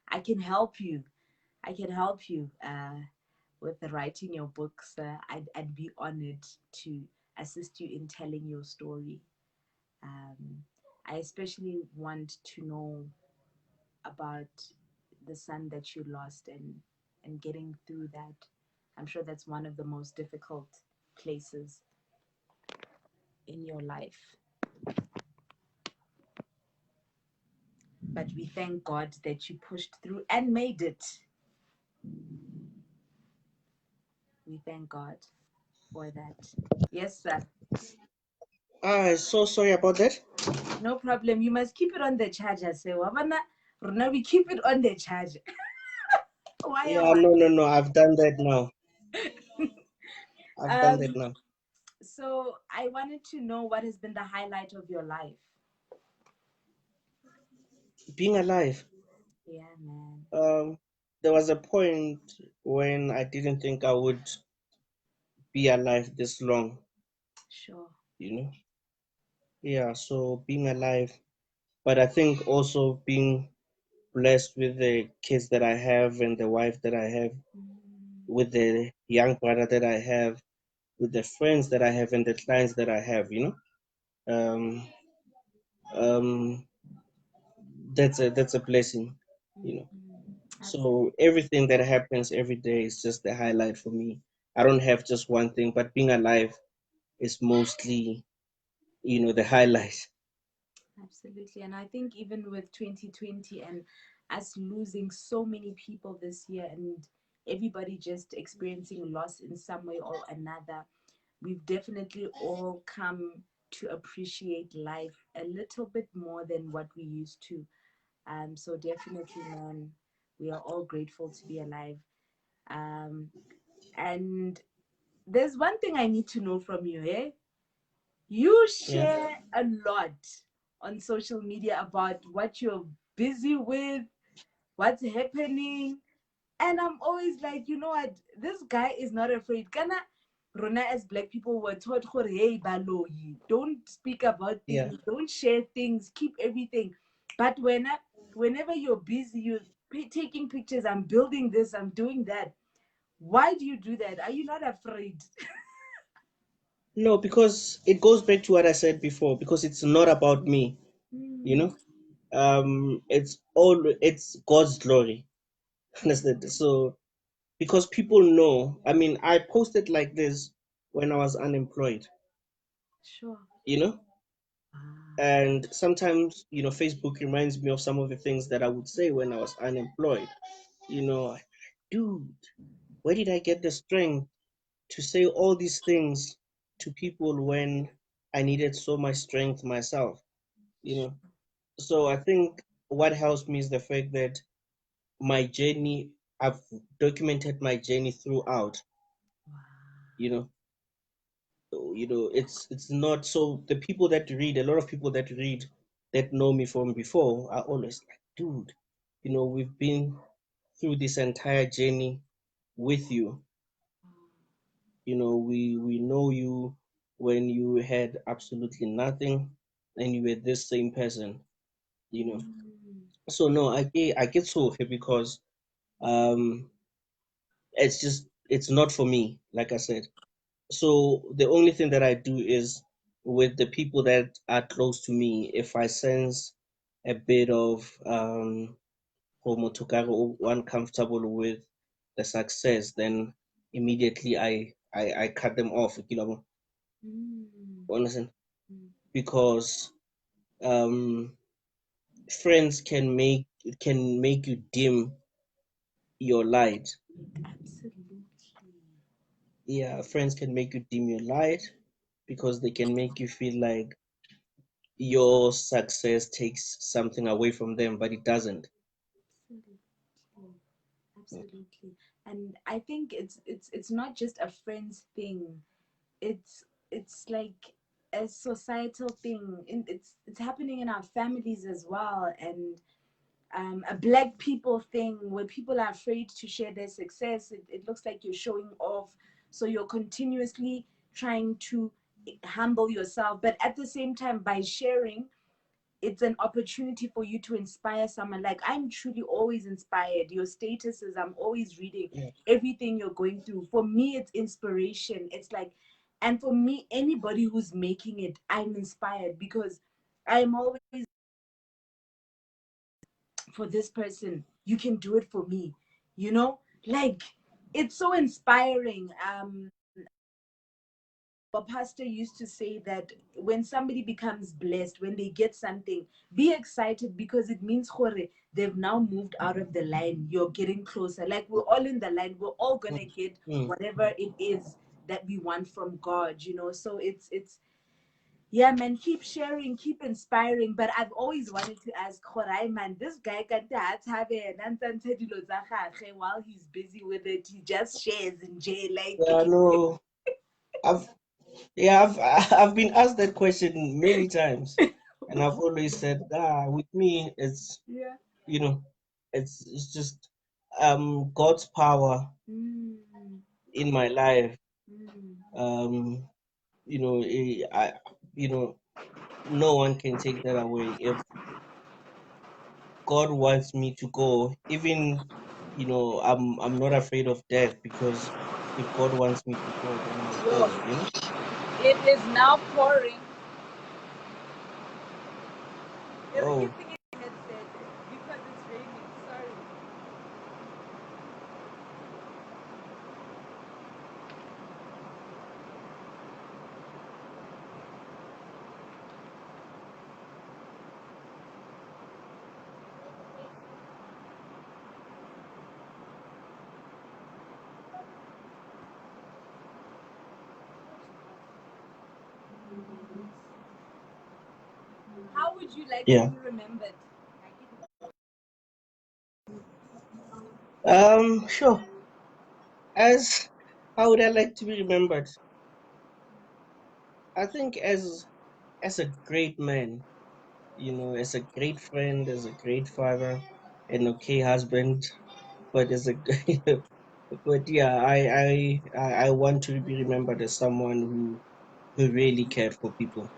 I can help you. I can help you with writing your books. I'd be honored to assist you in telling your story. I especially want to know about the son that you lost, and getting through that. I'm sure that's one of the most difficult places in your life. But we thank God that you pushed through and made it. We thank God for that. Yes, sir. So sorry about that. No problem. You must keep it on the charger. Say, Wabana, Rona, we keep it on the charger. Why? Yeah, no. I've done that now. I've done that Um. now. So I wanted to know what has been the highlight of your life. Being alive. Yeah, man. There was a point when I didn't think I would be alive this long, Sure. you know. Yeah, so being alive, but I think also being blessed with the kids that I have and the wife that I have, Mm, with the young brother that I have, with the friends that I have and the clients that I have, you know. Um, um, that's a blessing, you know. mm, absolutely. So everything that happens every day is just the highlight for me. I don't have just one thing, but being alive is mostly, the highlight. Absolutely. And I think even with 2020 and us losing so many people this year and everybody just experiencing loss in some way or another, we've definitely all come to appreciate life a little bit more than what we used to. So definitely, man, we are all grateful to be alive. Um, and there's one thing I need to know from you, eh? You Yeah. share a lot on social media about what you're busy with, what's happening. And I'm always like, you know what? This guy is not afraid. Kana Rona as black people were taught, hey, baloyi, don't speak about Yeah. things, don't share things, keep everything. But whenever you're busy, you're taking pictures, I'm building this, I'm doing that. Why do you do that? Are you not afraid? No, because it goes back to what I said before, because it's not about me, you Mm, know. It's God's glory. Understand? So because people know, I mean, I posted like this when I was unemployed, sure. you know, Ah, and sometimes, Facebook reminds me of some of the things that I would say when I was unemployed. You know, dude, where did I get the strength to say all these things to people when I needed so much strength myself, you know? So I think what helps me is the fact that my journey, I've documented my journey throughout, wow. you know. It's not so the people that read, a lot of people that read that know me from before are always like, dude, we've been through this entire journey with you. We know you when you had absolutely nothing and you were this same person. Mm, So no, I get so happy because um it's not for me, like I said. So the only thing that I do is with the people that are close to me, if I sense a bit of or uncomfortable with the success, then immediately I cut them off, mm, understand? mm. Because um friends can make you dim your light. Absolutely. Yeah, friends can make you dim your light because they can make you feel like your success takes something away from them, but it doesn't. Absolutely. Absolutely. And I think it's not just a friends thing. It's like a societal thing. It's happening in our families as well. And a black people thing where people are afraid to share their success. It looks like you're showing off. So you're continuously trying to humble yourself. But at the same time, by sharing, it's an opportunity for you to inspire someone. Like, I'm truly always inspired. Your statuses, I'm always reading Yeah. everything you're going through. For me, it's inspiration. It's like, and for me, anybody who's making it, I'm inspired because I'm always for this person. You can do it for me. You know, like it's so inspiring. Our pastor used to say that when somebody becomes blessed, when they get something, be excited because it means Hore, they've now moved out of the line. You're getting closer. Like we're all in the line. We're all gonna get Mm. whatever it is that we want from God, you know. So it's Yeah, man, keep sharing, keep inspiring. But I've always wanted to ask Khorai, man, this guy can while he's busy with it. He just shares in jail. Like, Yeah, no, I've yeah, I've been asked that question many times, and I've always said, with me, it's yeah. you know, it's just God's power Mm, in my life. mm. Um, I no one can take that away. If God wants me to go, even I'm not afraid of death, because if God wants me to go, then I'll Yo, go. it is now pouring. Oh, Everything in the headset because it's raining. Sorry. How would you like to yeah. be remembered? Sure. As How would I like to be remembered? I think as a great man, as a great friend, as a great father, an okay husband, but as a but yeah, I want to be remembered as someone who really cared for people,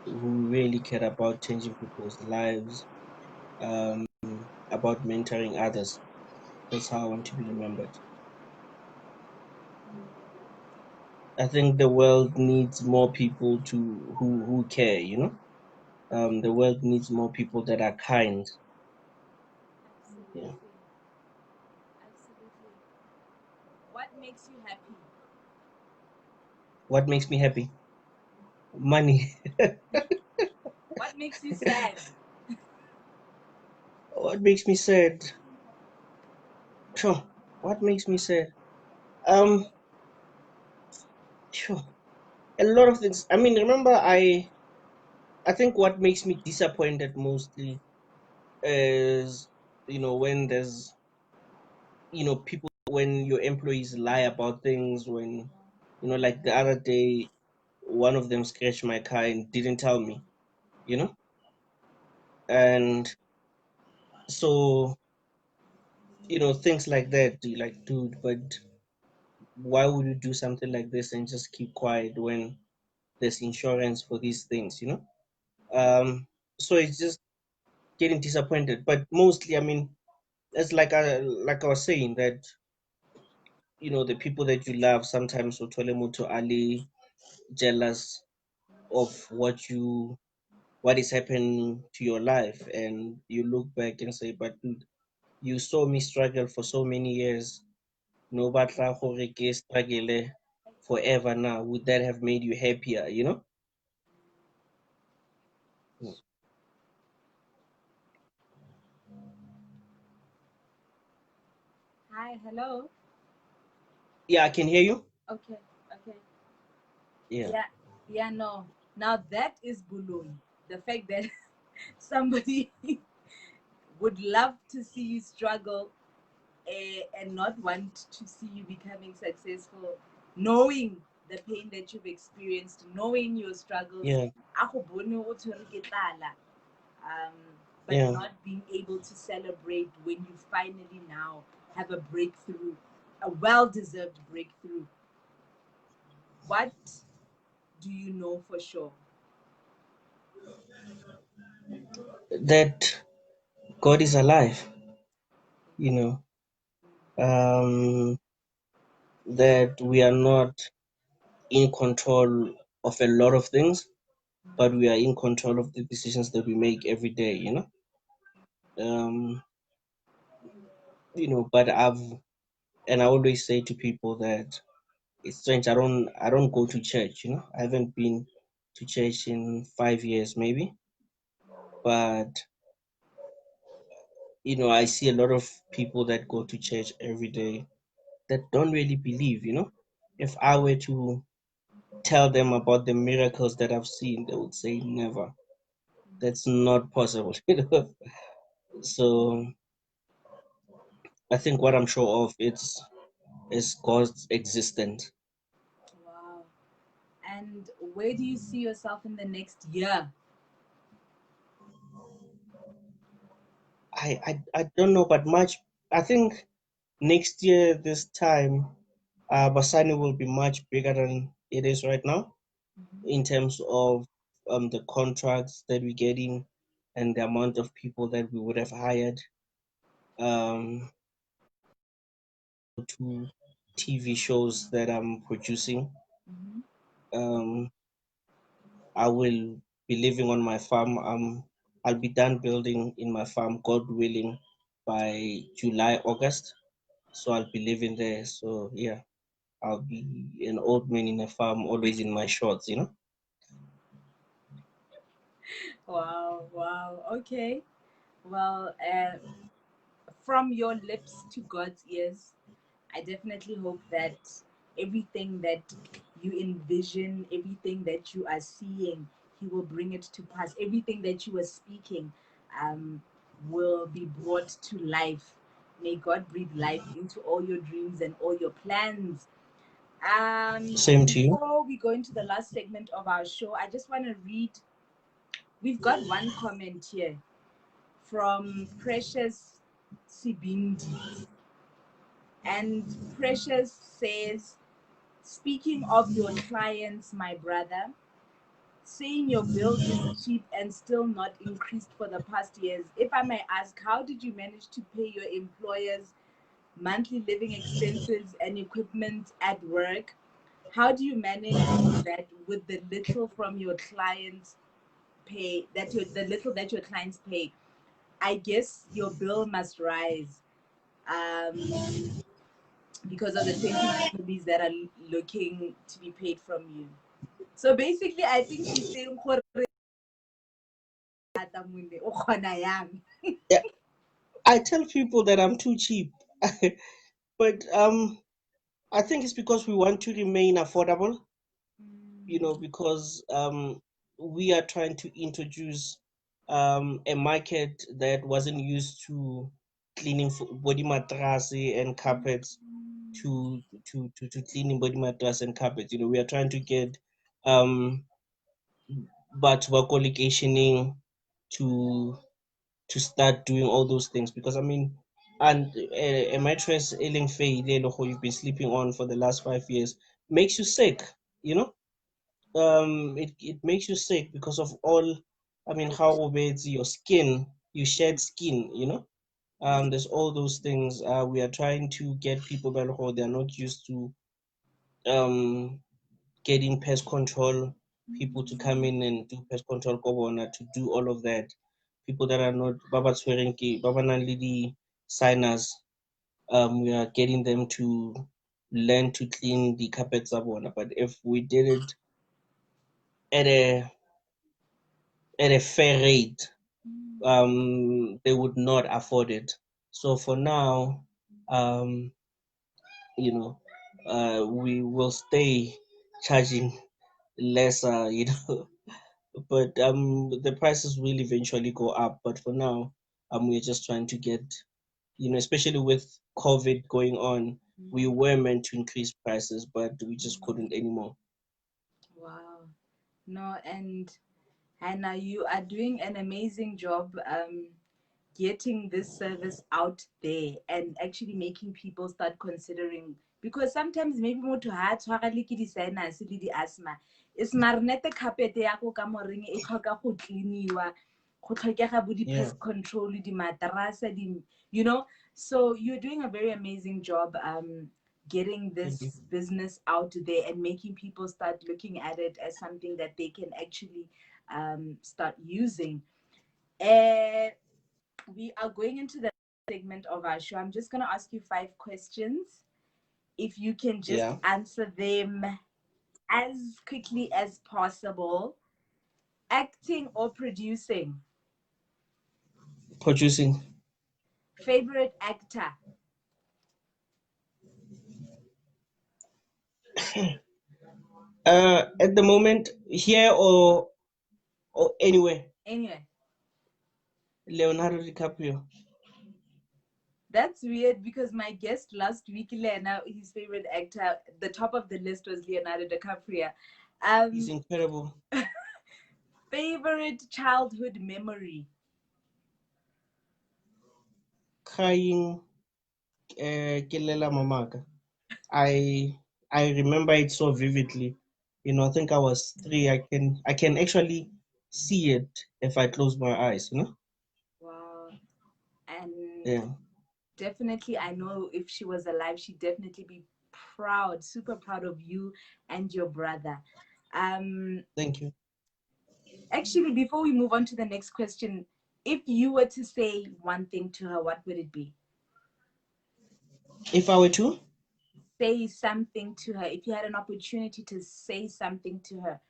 who really cared about changing people's lives, about mentoring others. That's how I want to be remembered. I think the world needs more people who care. The world needs more people that are kind. Absolutely. Yeah. Absolutely. What makes you happy? What makes me happy? Money. What makes you sad? What makes me sad? Sure. What makes me sad? Um, sure. A lot of things. I mean, remember, I think what makes me disappointed mostly is, when there's, people, when your employees lie about things, when, like the other day, one of them scratched my car and didn't tell me, you know? And so, things like that, you're like, dude, but why would you do something like this and just keep quiet when there's insurance for these things? So it's just getting disappointed. But mostly, I mean, it's like I was saying, that the people that you love sometimes will tell to Ali jealous of what is happening to your life, and you look back and say, but dude, you saw me struggle for so many years. No batla gore ke struggle forever now. Would that have made you happier? Mm. Hi, hello. Yeah, I can hear you. Okay, okay. Yeah, Yeah, yeah, no. Now that is bully. The fact that somebody would love to see you struggle and not want to see you becoming successful, knowing the pain that you've experienced, knowing your struggles, yeah, ako bone o tshwere ke tlala, but yeah. not being able to celebrate when you finally now have a breakthrough, a well deserved breakthrough. What do you know for sure? That God is alive, you know, um, that we are not in control of a lot of things, but we are in control of the decisions that we make every day. Um, but I always say to people that it's strange. I don't go to church. I haven't been to church in 5 years maybe, but I see a lot of people that go to church every day that don't really believe. If I were to tell them about the miracles that I've seen, they would say never. That's not possible. So I think what I'm sure of is God's existence. Wow. And where do you see yourself in the next year? I don't know, but much. I think next year this time, Basani will be much bigger than it is right now Mhm. in terms of the contracts that we're getting and the amount of people that we would have hired. Um, to TV shows that I'm producing. Mhm. Um, I will be living on my farm. I'll be done building in my farm, God willing, by July, August. So I'll be living there. So yeah, I'll be an old man in a farm, always in my shorts, you know. Wow, wow. Okay. Well, from your lips to God's ears, I definitely hope that everything that you envision, everything that you are seeing, He will bring it to pass. Everything that you are speaking um, will be brought to life. May God breathe life into all your dreams and all your plans. Same to you. Before we go into the last segment of our show, I just want to read. We've got one comment here from Precious Sibindi. And Precious says, speaking of your clients, my brother, saying your bill is cheap and still not increased for the past years. If I may ask, how did you manage to pay your employers monthly living expenses and equipment at work? How do you manage to do that with the little from your clients pay the little that your clients pay? I guess your bill must rise. Because of the 20 families that are looking to be paid from you. So basically, I think she's saying, Yeah, I tell people that I'm too cheap, but I think it's because we want to remain affordable. You know, because we are trying to introduce a market that wasn't used to cleaning body mattress and carpets to cleaning body mattress and carpets. You know, we are trying to get um but collocationing to to start doing all those things because I mean and a mattress ailing failure you've been sleeping on for the last 5 years makes you sick, you know. It makes you sick because of all I mean how it's your skin, you shed skin, you know. There's all those things. We are trying to get people that who they're not used to um getting pest control, people to come in and do pest control corona to do all of that. People that are not baba swearing baba nang signers, we are getting them to learn to clean the carpets abona. But if we did it at a fair rate, they would not afford it. So for now, um, you know, we will stay charging lesser, you know, but the prices will eventually go up. But for now, we're just trying to get, you know, especially with COVID going on, we were meant to increase prices, but we just couldn't anymore. Wow. No, and Hannah, you are doing an amazing job getting this service out there and actually making people start considering, because sometimes maybe motho ha a tshwara le ke di-sinus le di-asthma is marinete carpet ya go ka moring e tlhoka go cleaniwa, go tlhokega bo Yeah, di-pest control di-matrasa you know. So you're doing a very amazing job getting thank you. this business out there and making people start looking at it as something that they can actually start using. uh, we are going into the segment of our show. I'm just going to ask you 5 questions. If you can just Yeah, answer them as quickly as possible. Acting or producing? producing. Favorite actor? At the moment, here or anywhere, Anyway, Leonardo DiCaprio. that's weird because my guest last week, Lena, his favorite actor, the top of the list was Leonardo DiCaprio. He's Um, incredible. favorite childhood memory. Crying, Kelela Mamaka. I remember it so vividly. I think I was 3. I can actually see it if I close my eyes. Wow. And Yeah. definitely, I know if she was alive, she'd definitely be proud, super proud of you and your brother. Um, Thank you. actually, before we move on to the next question, if you were to say one thing to her, what would it be? If I were to, Say something to her. If you had an opportunity to say something to her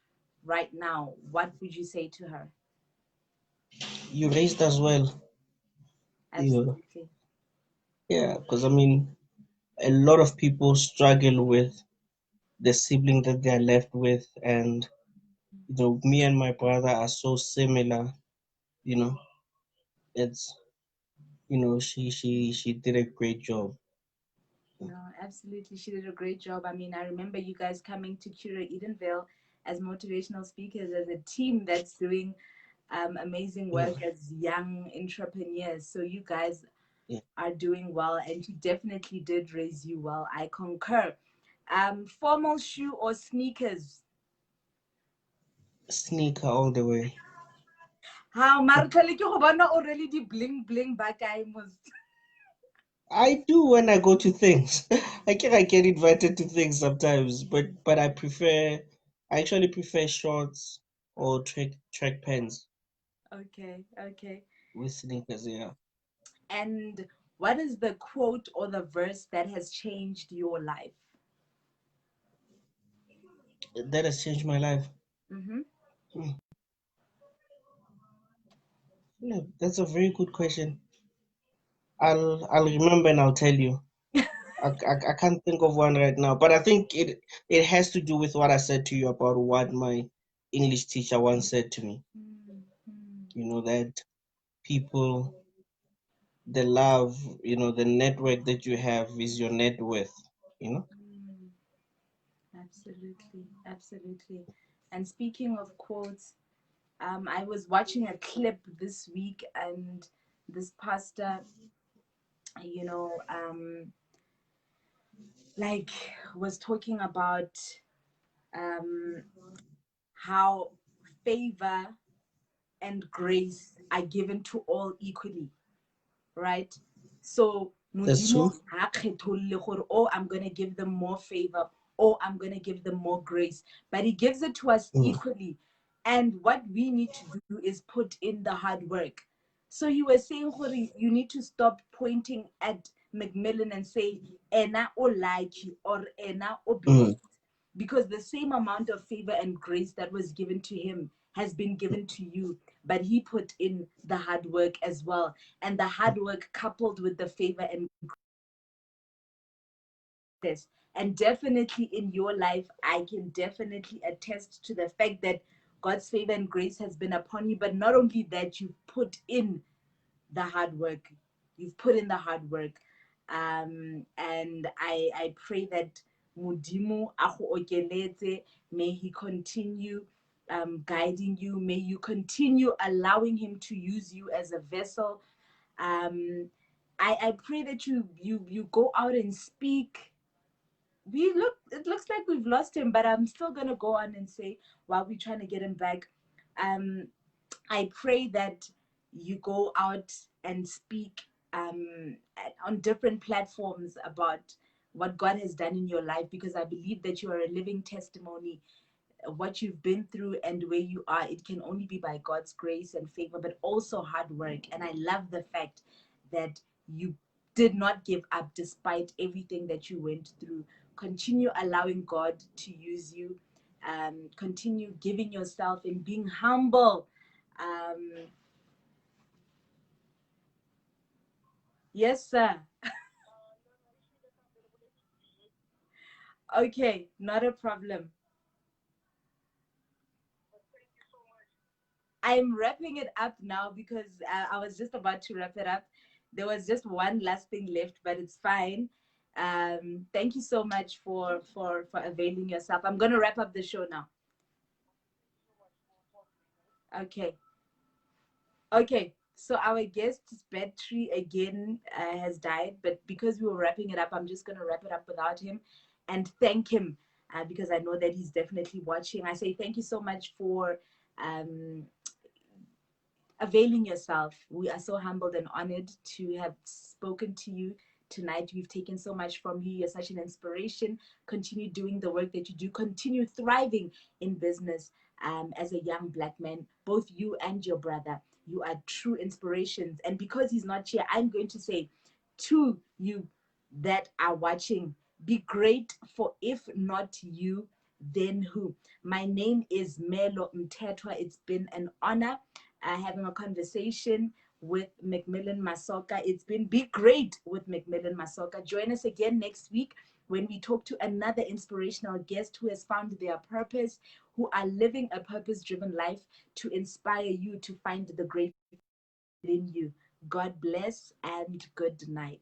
right now, what would you say to her? you raised as well. You know, Absolutely. yeah, because I mean, a lot of people struggle with the sibling that they're left with, and me and my brother are so similar. You know, it's she did a great job. No, absolutely. She did a great job. I mean, I remember you guys coming to Cura Edenvale as motivational speakers, as a team that's doing amazing Yeah, work as young entrepreneurs. So you guys yeah. are doing well, and she definitely did raise you well. I concur. Formal shoe or sneakers? Sneaker all the way. How Markale ke go bona already the bling bling back I must. I do when I go to things. I get invited to things sometimes, but I actually prefer shorts or track pants Okay, okay. with sneakers. Yeah, And what is the quote or the verse that has changed your life? that has changed my life. Mm-hmm. Hmm. Yeah, that's a very good question. I'll remember and I'll tell you. I can't think of one right now, but I think it has to do with what I said to you about what my English teacher once said to me. Mm-hmm. That people, the love, the network that you have is your net worth. You know. Mm, absolutely, absolutely. And speaking of quotes, I was watching a clip this week, and this pastor, you know, like was talking about um, how favor and grace are given to all equally, right? So That's Modimo true. ha kgetholle gore, oh, I'm gonna give them more favor, or I'm gonna give them more grace, but He gives it to us Mm, equally. And what we need to do is put in the hard work. So you were saying, gore, you need to stop pointing at McMillan and say, "Ena o lucky" or "Ena o mm, blessed," because the same amount of favor and grace that was given to him has been given to you, but he put in the hard work as well. And the hard work coupled with the favor and grace. And definitely in your life, I can definitely attest to the fact that God's favor and grace has been upon you. But not only that, you've put in the hard work. You've put in the hard work. And I pray that Mudimu ago okeletse, may he continue guiding you. May you continue allowing him to use you as a vessel. Um, I pray that you go out and speak. It looks like we've lost him, but I'm still gonna go on and say while we're trying to get him back. Um, I pray that you go out and speak on different platforms about what God has done in your life, because I believe that you are a living testimony. What you've been through and where you are, it can only be by God's grace and favor, but also hard work. And I love the fact that you did not give up despite everything that you went through. Continue allowing God to use you. Continue giving yourself and being humble. um, yes, sir. Okay, not a problem. I'm wrapping it up now because I was just about to wrap it up. There was just one last thing left, but it's fine. Thank you so much for availing yourself. I'm gonna wrap up the show now. Okay. Okay. So our guest's battery again has died, but because we were wrapping it up, I'm just gonna wrap it up without him, and thank him because I know that he's definitely watching. I say thank you so much for um, availing yourself. We are so humbled and honored to have spoken to you tonight. We've taken so much from you. You're such an inspiration. Continue doing the work that you do. Continue thriving in business as a young black man, both you and your brother. You are true inspirations. And because he's not here, I'm going to say to you that are watching, be great, for if not you, then who? My name is Melo Mtetwa. It's been an honor having a conversation with McMillan Masoka. It's been Be Great with McMillan Masoka. Join us again next week when we talk to another inspirational guest who has found their purpose, who are living a purpose-driven life to inspire you to find the great within you. God bless and good night.